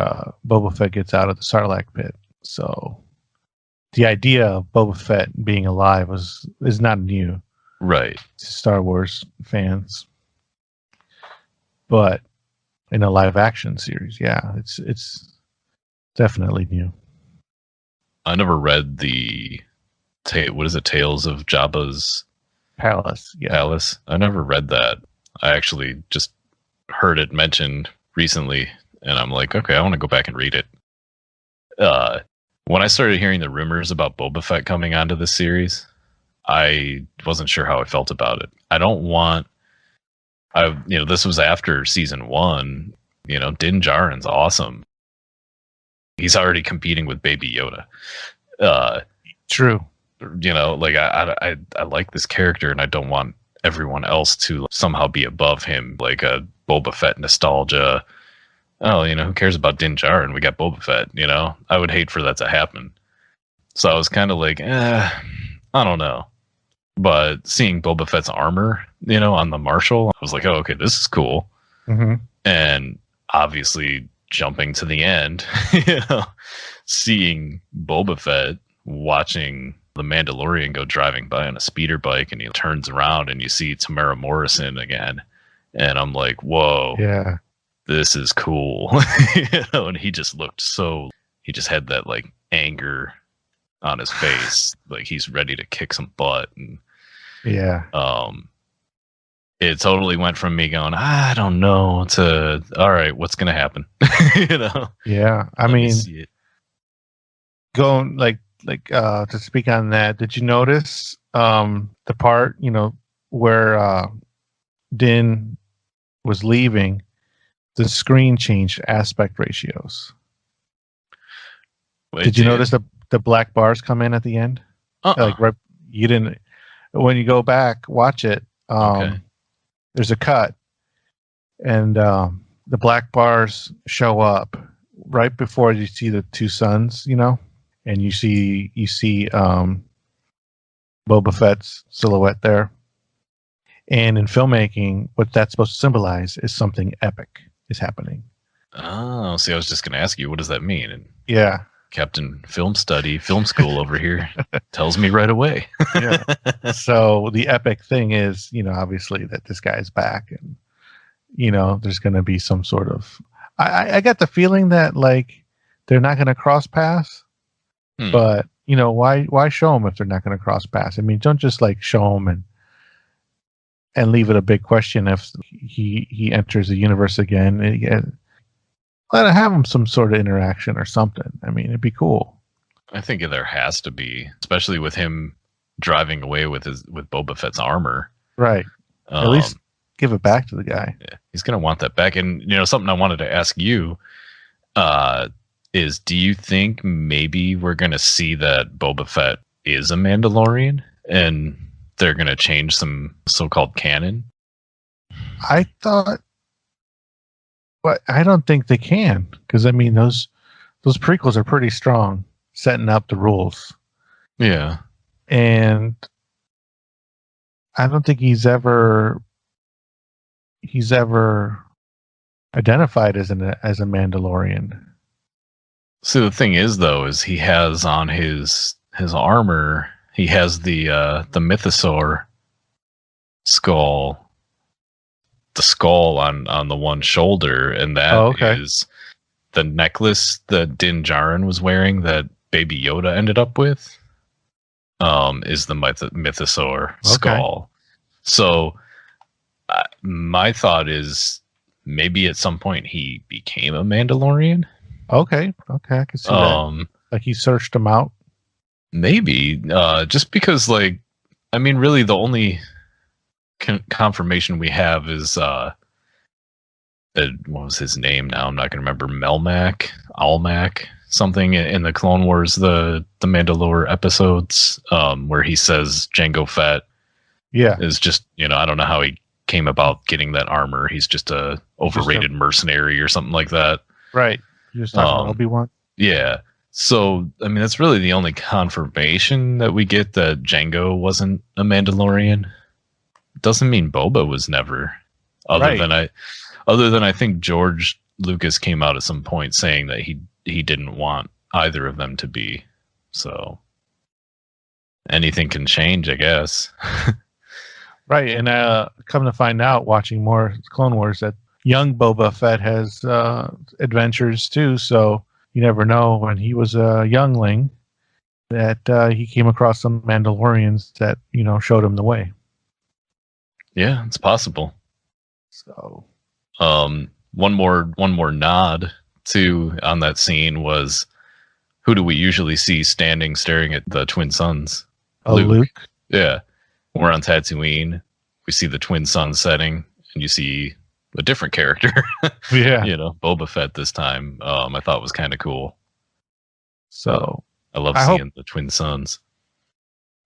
Speaker 3: Boba Fett gets out of the Sarlacc pit. So the idea of Boba Fett being alive is not new,
Speaker 2: right,
Speaker 3: to Star Wars fans. But in a live action series, it's definitely new.
Speaker 2: I never read the Tales of Jabba's
Speaker 3: Palace. Yeah.
Speaker 2: Palace. I never read that. I actually just heard it mentioned recently, and I'm like, okay, I want to go back and read it. When I started hearing the rumors about Boba Fett coming onto this series, I wasn't sure how I felt about it. This was after season 1. Din Djarin's awesome. He's already competing with Baby Yoda.
Speaker 3: True.
Speaker 2: Like I like this character, and I don't want everyone else to somehow be above him, like a Boba Fett nostalgia. Oh, who cares about Din Djarin? We got Boba Fett. I would hate for that to happen. So I was kind of like, I don't know. But seeing Boba Fett's armor, on the Marshal, I was like, oh, okay, this is cool.
Speaker 3: Mm-hmm.
Speaker 2: And obviously jumping to the end, seeing Boba Fett watching the Mandalorian go driving by on a speeder bike, and he turns around and you see Tamara Morrison again. And I'm like, whoa,
Speaker 3: yeah,
Speaker 2: this is cool. And he just looked he just had that like anger on his face. Like he's ready to kick some butt. And it totally went from me going, I don't know, to, all right, what's going to happen?
Speaker 3: Yeah. I mean, going to speak on that, did you notice the part, where Din was leaving, the screen changed aspect ratios? Did you notice the black bars come in at the end? You didn't. When you go back, watch it.
Speaker 2: Okay.
Speaker 3: There's a cut, and the black bars show up right before you see the two suns, and you see Boba Fett's silhouette there. And in filmmaking, what that's supposed to symbolize is something epic is happening.
Speaker 2: Oh, see, I was just going to ask you, what does that mean? And
Speaker 3: yeah.
Speaker 2: Captain Film School over here tells me right away.
Speaker 3: Yeah. So the epic thing is, obviously that this guy's back, and, there's going to be some sort of, I got the feeling that like they're not going to cross paths, but why show them if they're not going to cross paths? I mean, don't just like show them and leave it a big question if he enters the universe again. Let it have him some sort of interaction or something. I mean, it'd be cool.
Speaker 2: I think there has to be, especially with him driving away with Boba Fett's armor.
Speaker 3: Right. At least give it back to the guy.
Speaker 2: Yeah, he's gonna want that back. And something I wanted to ask you is, do you think maybe we're gonna see that Boba Fett is a Mandalorian and they're gonna change some so-called canon?
Speaker 3: I thought. But I don't think they can, because I mean those prequels are pretty strong, setting up the rules.
Speaker 2: Yeah,
Speaker 3: and I don't think he's ever identified as a Mandalorian.
Speaker 2: So the thing is, though, is he has on his his armor, he has the mythosaur skull, the skull on the one shoulder, and that is the necklace that Din Djarin was wearing that Baby Yoda ended up with. Is the mythosaur skull. So my thought is maybe at some point he became a Mandalorian.
Speaker 3: Okay, I can see that. Like he searched him out.
Speaker 2: Maybe just because, like, I mean, really, the only confirmation we have is what was his name? Now I'm not going to remember. Almac, something in the Clone Wars, the Mandalore episodes, where he says Jango Fett.
Speaker 3: Yeah,
Speaker 2: is just, I don't know how he came about getting that armor. He's just a overrated mercenary or something like that.
Speaker 3: Right. You're just talking about Obi-Wan.
Speaker 2: Yeah. So, I mean, that's really the only confirmation that we get that Jango wasn't a Mandalorian. Doesn't mean Boba was never. Other than I think George Lucas came out at some point saying that he didn't want either of them to be. So anything can change, I guess.
Speaker 3: Right, and come to find out, watching more Clone Wars, that young Boba Fett has adventures too. So you never know. When he was a youngling, that he came across some Mandalorians that showed him the way.
Speaker 2: Yeah, it's possible.
Speaker 3: So,
Speaker 2: one more nod to on that scene was, who do we usually see staring at the twin suns?
Speaker 3: Luke.
Speaker 2: Yeah. We're on Tatooine. We see the twin sun setting, and you see a different character.
Speaker 3: Yeah.
Speaker 2: Boba Fett this time. I thought was kind of cool.
Speaker 3: So
Speaker 2: I love seeing the twin suns.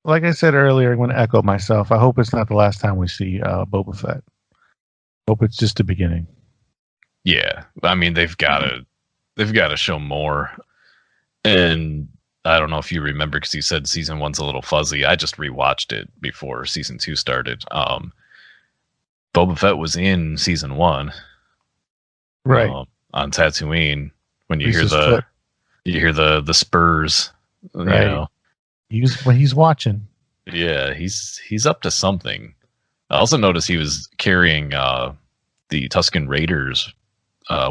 Speaker 3: Like I said earlier, I'm going to echo myself. I hope it's not the last time we see Boba Fett. Hope it's just the beginning.
Speaker 2: Yeah, I mean they've got to show more. And I don't know if you remember, because you said season 1's a little fuzzy. I just rewatched it before season 2 started. Boba Fett was in season 1,
Speaker 3: right,
Speaker 2: on Tatooine. When you hear the spurs,
Speaker 3: right. He's watching.
Speaker 2: Yeah, he's up to something. I also noticed he was carrying the Tusken Raiders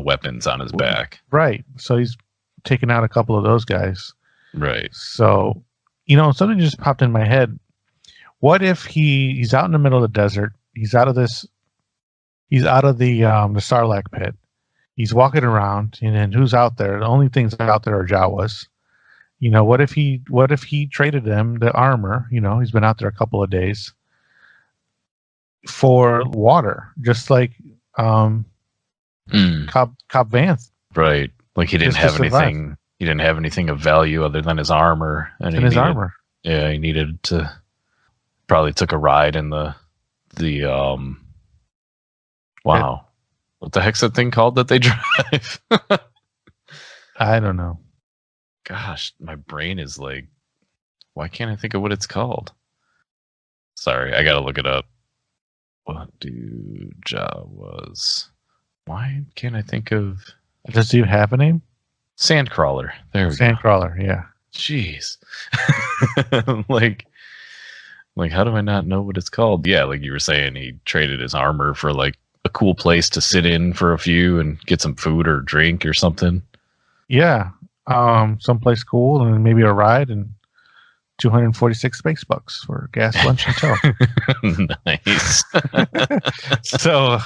Speaker 2: weapons on his back.
Speaker 3: Right, so he's taken out a couple of those guys.
Speaker 2: Right.
Speaker 3: So, something just popped in my head. What if he's out in the middle of the desert? He's out of the Sarlacc pit. He's walking around, and then who's out there? The only things out there are Jawas. What if he traded them the armor? He's been out there a couple of days for water, just like Cobb Vanth.
Speaker 2: Right. Like he didn't have anything. He didn't have anything of value other than his armor.
Speaker 3: Armor.
Speaker 2: Yeah, he needed to. Probably took a ride in the Wow, what the heck's that thing called that they drive?
Speaker 3: I don't know.
Speaker 2: Gosh, my brain is like, why can't I think of what it's called? Sorry, I gotta look it up. What do Jawas? Why can't I think of?
Speaker 3: Does he have a name?
Speaker 2: Sandcrawler. There we go.
Speaker 3: Sandcrawler, yeah.
Speaker 2: Jeez. like how do I not know what it's called? Yeah, like you were saying, he traded his armor for like a cool place to sit in for a few and get some food or drink or something.
Speaker 3: Yeah. Someplace cool, and maybe a ride, and 246 space bucks for gas, lunch, and tow.
Speaker 2: Nice.
Speaker 3: So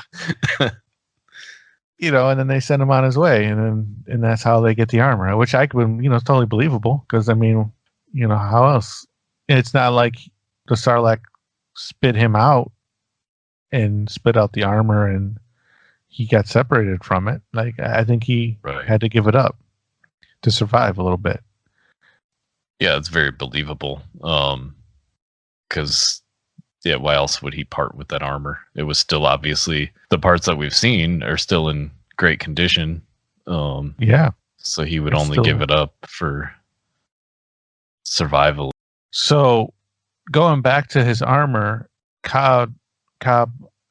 Speaker 3: and then they send him on his way, and that's how they get the armor, which I could, it's totally believable, because I mean, how else? It's not like the Sarlacc spit him out and spit out the armor, and he got separated from it. Like, I think he had to give it up to survive a little bit.
Speaker 2: Yeah, it's very believable. Because why else would he part with that armor? It was still, obviously, the parts that we've seen are still in great condition.
Speaker 3: Yeah.
Speaker 2: So he would only give it up for survival.
Speaker 3: So going back to his armor, Cobb,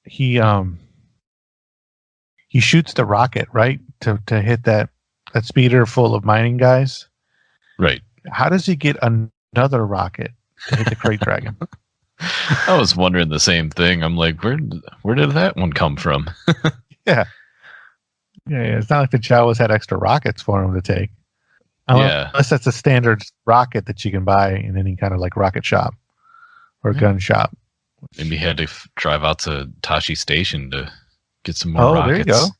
Speaker 3: he shoots the rocket, right? To hit that speeder full of mining guys.
Speaker 2: Right.
Speaker 3: How does he get another rocket to hit the crate dragon.
Speaker 2: I was wondering the same thing. I'm like, where did that one come from?
Speaker 3: Yeah. It's not like the Jawas had extra rockets for him to take. Unless that's a standard rocket that you can buy in any kind of like rocket shop or gun shop.
Speaker 2: Maybe he had to drive out to Tashi Station to get some more rockets.
Speaker 3: There you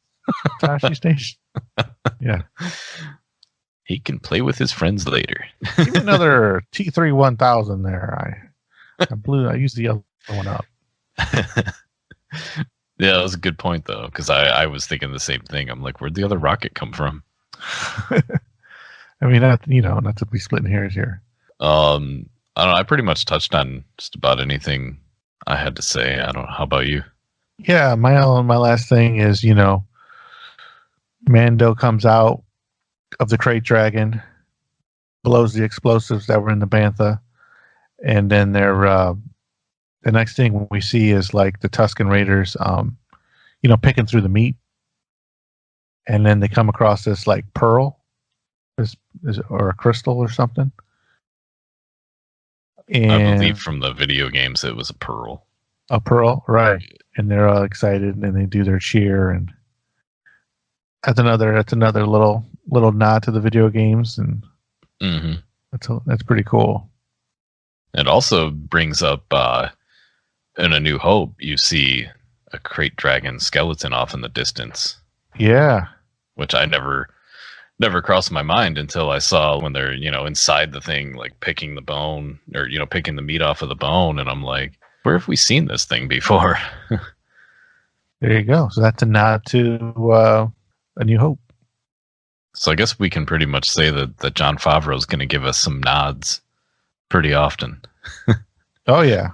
Speaker 3: go. Tashi Station. Yeah.
Speaker 2: He can play with his friends later.
Speaker 3: Give me another T3 1000 there. I used the other one up.
Speaker 2: Yeah, that was a good point though, because I was thinking the same thing. I'm like, where'd the other rocket come from?
Speaker 3: I mean, not to be splitting hairs here.
Speaker 2: I don't know. I pretty much touched on just about anything I had to say. I don't know. How about you?
Speaker 3: Yeah, my last thing is, Mando comes out of the crate dragon, blows the explosives that were in the Bantha, and then they're the next thing we see is like the Tusken Raiders, picking through the meat, and then they come across this like pearl, or a crystal or something. And
Speaker 2: I believe from the video games it was a pearl.
Speaker 3: A pearl, right? And they're all excited, and they do their cheer, and that's another little nod to the video games, and that's pretty cool.
Speaker 2: It also brings up in A New Hope, you see a crate dragon skeleton off in the distance.
Speaker 3: Yeah,
Speaker 2: which I never crossed my mind until I saw when they're inside the thing, like picking the bone or picking the meat off of the bone, and I'm like, where have we seen this thing before?
Speaker 3: There you go. So that's a nod to A New Hope.
Speaker 2: So I guess we can pretty much say that Jon Favreau is going to give us some nods pretty often.
Speaker 3: Oh yeah.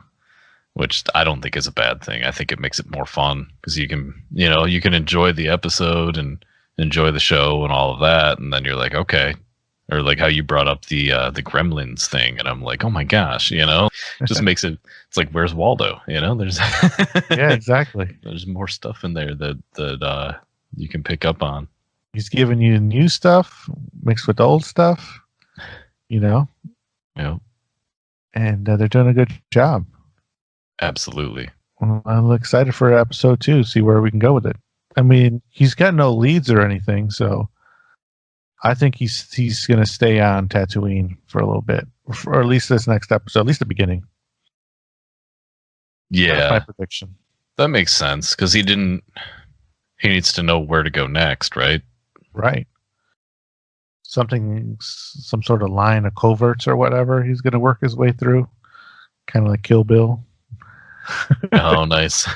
Speaker 2: Which I don't think is a bad thing. I think it makes it more fun because you can enjoy the episode and enjoy the show and all of that, and then you're like, okay, or like how you brought up the Gremlins thing, and I'm like, oh my gosh, just makes it. It's like, where's Waldo? There's
Speaker 3: yeah, exactly.
Speaker 2: There's more stuff in there that you can pick up on.
Speaker 3: He's giving you new stuff mixed with old stuff,
Speaker 2: Yeah.
Speaker 3: And they're doing a good job.
Speaker 2: Absolutely.
Speaker 3: Well, I'm excited for episode 2, see where we can go with it. I mean, he's got no leads or anything, so I think he's going to stay on Tatooine for a little bit, or at least this next episode, at least the beginning.
Speaker 2: Yeah,
Speaker 3: that's my prediction.
Speaker 2: That makes sense because he needs to know where to go next, right?
Speaker 3: Right. Some sort of line of coverts or whatever he's going to work his way through, kind of like Kill Bill.
Speaker 2: Oh, nice.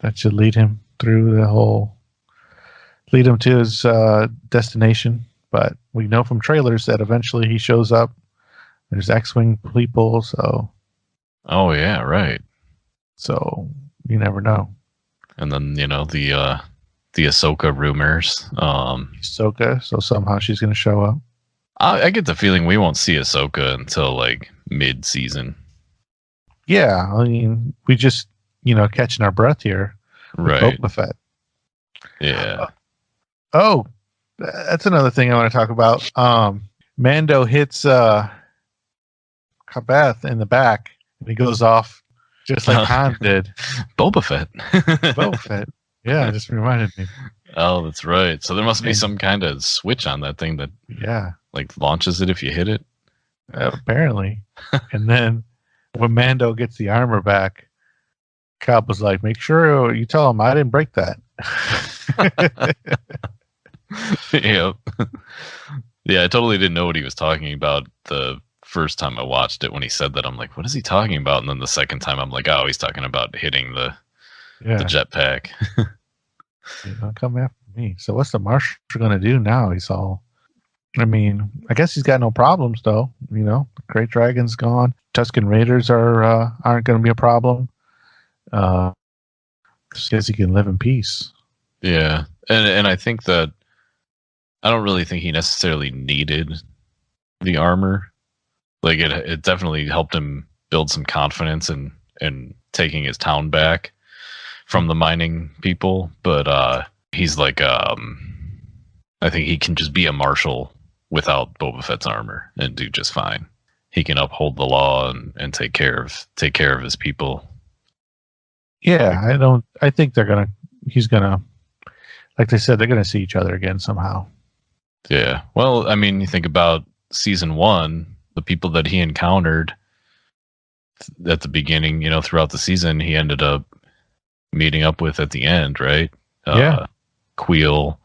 Speaker 3: That should lead him through lead him to his destination. But we know from trailers that eventually he shows up. There's X-Wing people, so.
Speaker 2: Oh yeah, right.
Speaker 3: So you never know.
Speaker 2: And then the Ahsoka rumors.
Speaker 3: Ahsoka, so somehow she's going to show up.
Speaker 2: I get the feeling we won't see Ahsoka until like mid-season.
Speaker 3: Yeah, I mean, we just catching our breath here.
Speaker 2: Right.
Speaker 3: Boba Fett.
Speaker 2: Yeah.
Speaker 3: Oh, that's another thing I want to talk about. Mando hits Kabeth in the back, and he goes off just like Han did.
Speaker 2: Boba Fett.
Speaker 3: Boba Fett. Yeah, it just reminded me.
Speaker 2: Oh, that's right. So there must be some kind of switch on that thing that like launches it if you hit it.
Speaker 3: Apparently. And then when Mando gets the armor back, Cobb was like, make sure you tell him I didn't break that.
Speaker 2: Yep. Yeah, I totally didn't know what he was talking about the first time I watched it. When he said that, I'm like, what is he talking about? And then the second time, I'm like, oh, he's talking about hitting the jetpack.
Speaker 3: Come after me. So what's the Marshal going to do now? I guess he's got no problems, though. The Great Dragon's gone. Tusken Raiders aren't going to be a problem. Just because he can live in peace.
Speaker 2: Yeah, and I think that I don't really think he necessarily needed the armor. Like it definitely helped him build some confidence in taking his town back from the mining people. But he's like, I think he can just be a marshal without Boba Fett's armor and do just fine. He can uphold the law and take care of his people.
Speaker 3: Yeah, I think he's gonna, like they said, they're gonna see each other again somehow.
Speaker 2: Yeah. Well, I mean, you think about season 1, the people that he encountered at the beginning, throughout the season, he ended up meeting up with at the end, right?
Speaker 3: Yeah.
Speaker 2: Queel,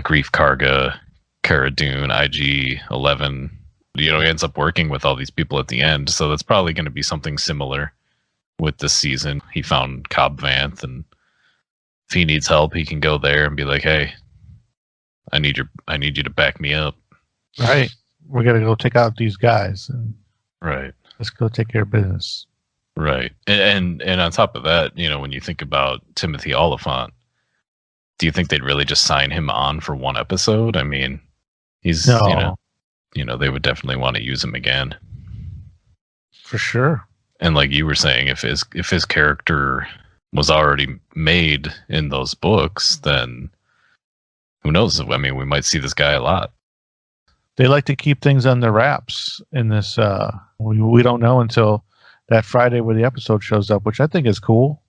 Speaker 2: Grief Karga, Cara Dune, IG-11. He ends up working with all these people at the end, so that's probably going to be something similar with this season. He found Cobb Vanth, and if he needs help, he can go there and be like, "Hey, I need you to back me up."
Speaker 3: Right. We're gonna go take out these guys, and
Speaker 2: right.
Speaker 3: Let's go take care of business.
Speaker 2: Right, and on top of that, when you think about Timothy Oliphant, do you think they'd really just sign him on for one episode? I mean, he's
Speaker 3: no.
Speaker 2: They would definitely want to use him again,
Speaker 3: for sure.
Speaker 2: And like you were saying, if his character was already made in those books, then who knows? I mean, we might see this guy a lot.
Speaker 3: They like to keep things under wraps in this. We don't know until that Friday where the episode shows up, which I think is cool.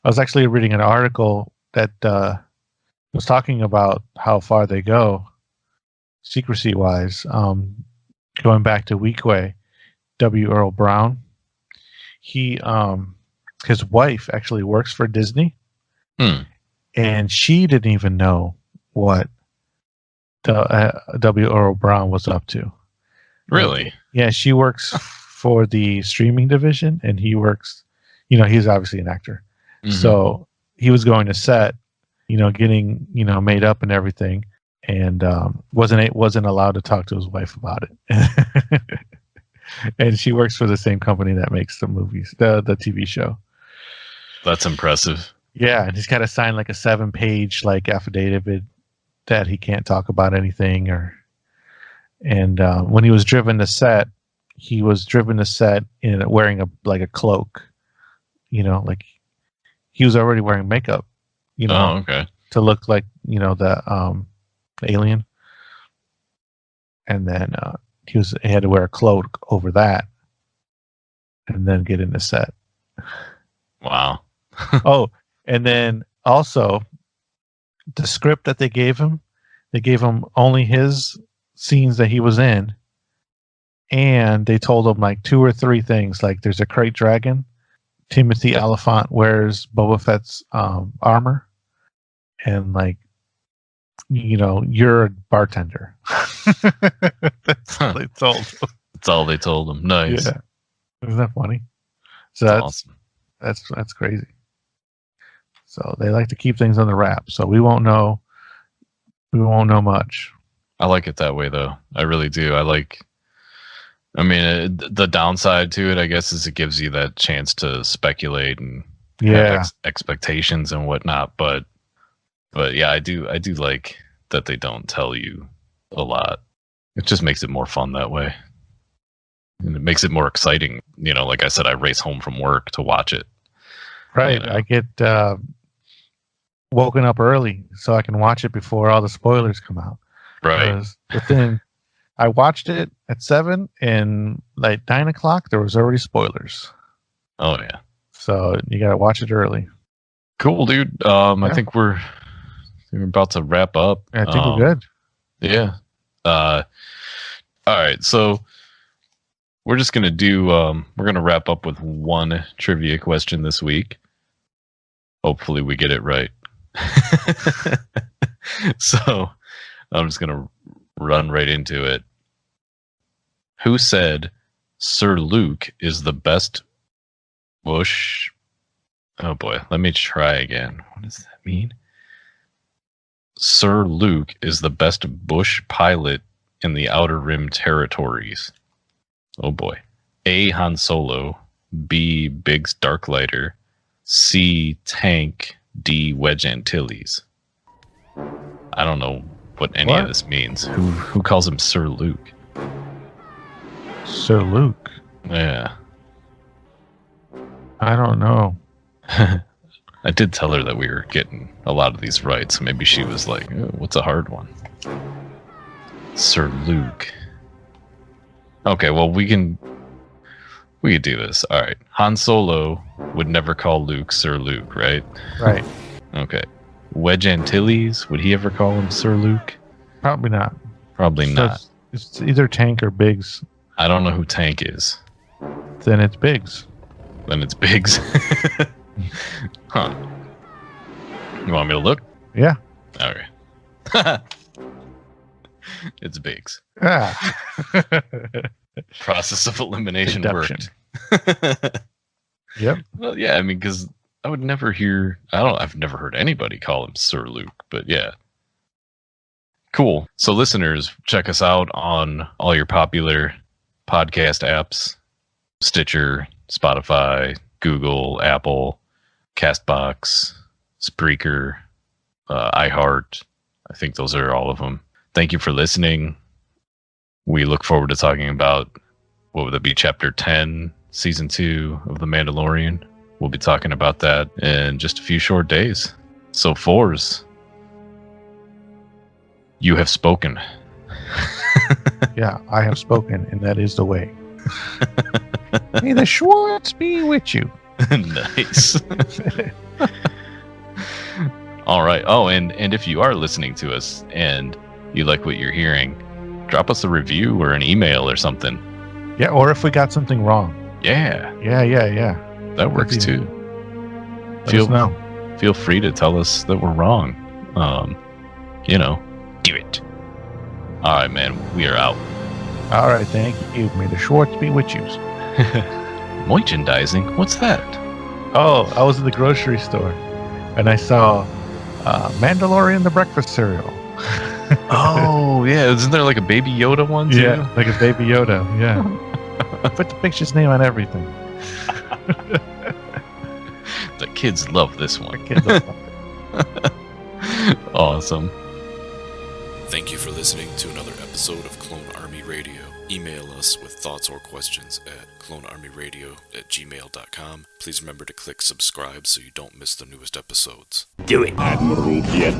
Speaker 3: I was actually reading an article that was talking about how far they go, secrecy-wise. Going back to Weequay, W. Earl Brown. His wife actually works for Disney, and she didn't even know what W. Earl Brown was up to.
Speaker 2: Really?
Speaker 3: Yeah, she works for the streaming division, and he works. He's obviously an actor, so he was going to set, getting made up and everything, and wasn't allowed to talk to his wife about it. And she works for the same company that makes the movies, the TV show.
Speaker 2: That's impressive.
Speaker 3: Yeah, and he's got to sign like a 7-page affidavit that he can't talk about anything. And when he was driven to set, he was wearing a cloak. Like he was already wearing makeup.
Speaker 2: Oh, okay.
Speaker 3: To look like the alien, and then he had to wear a cloak over that, and then get into set.
Speaker 2: Wow.
Speaker 3: Oh, and then also the script that they gave him only his scenes that he was in, and they told him like 2 or 3 things, like there's a crate dragon, Timothy Oliphant wears Boba Fett's armor, and like you're a bartender. That's all they told him.
Speaker 2: That's all they told him. Nice.
Speaker 3: Yeah. Isn't that funny? So
Speaker 2: that's awesome.
Speaker 3: That's crazy. So they like to keep things on the wrap. So we won't know much.
Speaker 2: I like it that way, though. I really do. The downside to it, I guess, is it gives you that chance to speculate and have expectations and whatnot. But yeah, I do like that they don't tell you a lot. It just makes it more fun that way. And it makes it more exciting. Like I said, I race home from work to watch it.
Speaker 3: Right. I get woken up early so I can watch it before all the spoilers come out.
Speaker 2: Right.
Speaker 3: But then I watched it at 7, and like 9 o'clock, there was already spoilers.
Speaker 2: Oh, yeah.
Speaker 3: So you got to watch it early.
Speaker 2: Cool, dude. I think we're about to wrap up.
Speaker 3: I think we're good.
Speaker 2: Yeah. All right. So we're just going to we're going to wrap up with one trivia question this week. Hopefully we get it right. So I'm just going to run right into it. Who said Sir Luke is the best bush? Oh boy, let me try again. What does that mean? Sir Luke is the best bush pilot in the Outer Rim territories. Oh boy. A. Han Solo, B. Biggs Darklighter, C. Tank, D. Wedge Antilles. I don't know what any of this means. Who calls him Sir Luke?
Speaker 3: Sir Luke?
Speaker 2: Yeah.
Speaker 3: I don't know.
Speaker 2: I did tell her that we were getting a lot of these right, so maybe she was like, oh, what's a hard one? Sir Luke. Okay, well we could do this. All right. Han Solo would never call Luke Sir Luke, right?
Speaker 3: Right.
Speaker 2: Okay. Wedge Antilles, would he ever call him Sir Luke?
Speaker 3: Probably not.
Speaker 2: Probably
Speaker 3: So
Speaker 2: not.
Speaker 3: It's either Tank or Biggs.
Speaker 2: I don't know who Tank is.
Speaker 3: Then it's Biggs.
Speaker 2: Then it's Biggs. Huh. You want me to look?
Speaker 3: Yeah.
Speaker 2: Okay. It's Biggs.
Speaker 3: Ah.
Speaker 2: Process of elimination
Speaker 3: Deduction.
Speaker 2: worked.
Speaker 3: Yep.
Speaker 2: Well, yeah, I mean, because I would never hear. I've never heard anybody call him Sir Luke, but yeah. Cool. So, listeners, check us out on all your popular podcast apps: Stitcher, Spotify, Google, Apple, Castbox, Spreaker, iHeart. I think those are all of them. Thank you for listening. We look forward to talking about, what would that be, Chapter 10, Season 2 of The Mandalorian. We'll be talking about that in just a few short days. So, Fours, you have spoken.
Speaker 3: Yeah, I have spoken, and that is the way. May the Schwartz be with you.
Speaker 2: Nice. All right. Oh, and if you are listening to us and you like what you're hearing, drop us a review or an email or something.
Speaker 3: Yeah, or if we got something wrong.
Speaker 2: Yeah.
Speaker 3: Yeah.
Speaker 2: That works too.
Speaker 3: Let us know.
Speaker 2: Feel free to tell us that we're wrong. Do it. All right, man. We are out.
Speaker 3: All right, thank you. May the Schwartz be with you.
Speaker 2: Merchandising? What's that?
Speaker 3: Oh, I was in the grocery store, and I saw Mandalorian the breakfast cereal.
Speaker 2: Oh, yeah. Isn't there like a Baby Yoda one too?
Speaker 3: Yeah, like a Baby Yoda. Yeah. Put the picture's name on everything.
Speaker 2: The kids love this one.
Speaker 3: Kids love it.
Speaker 2: Awesome.
Speaker 1: Thank you for listening to another episode of Clone Army Radio. Email us with thoughts or questions at clonearmyradio@gmail.com. Please remember to click subscribe so you don't miss the newest episodes.
Speaker 4: Do it, Admiral Jet.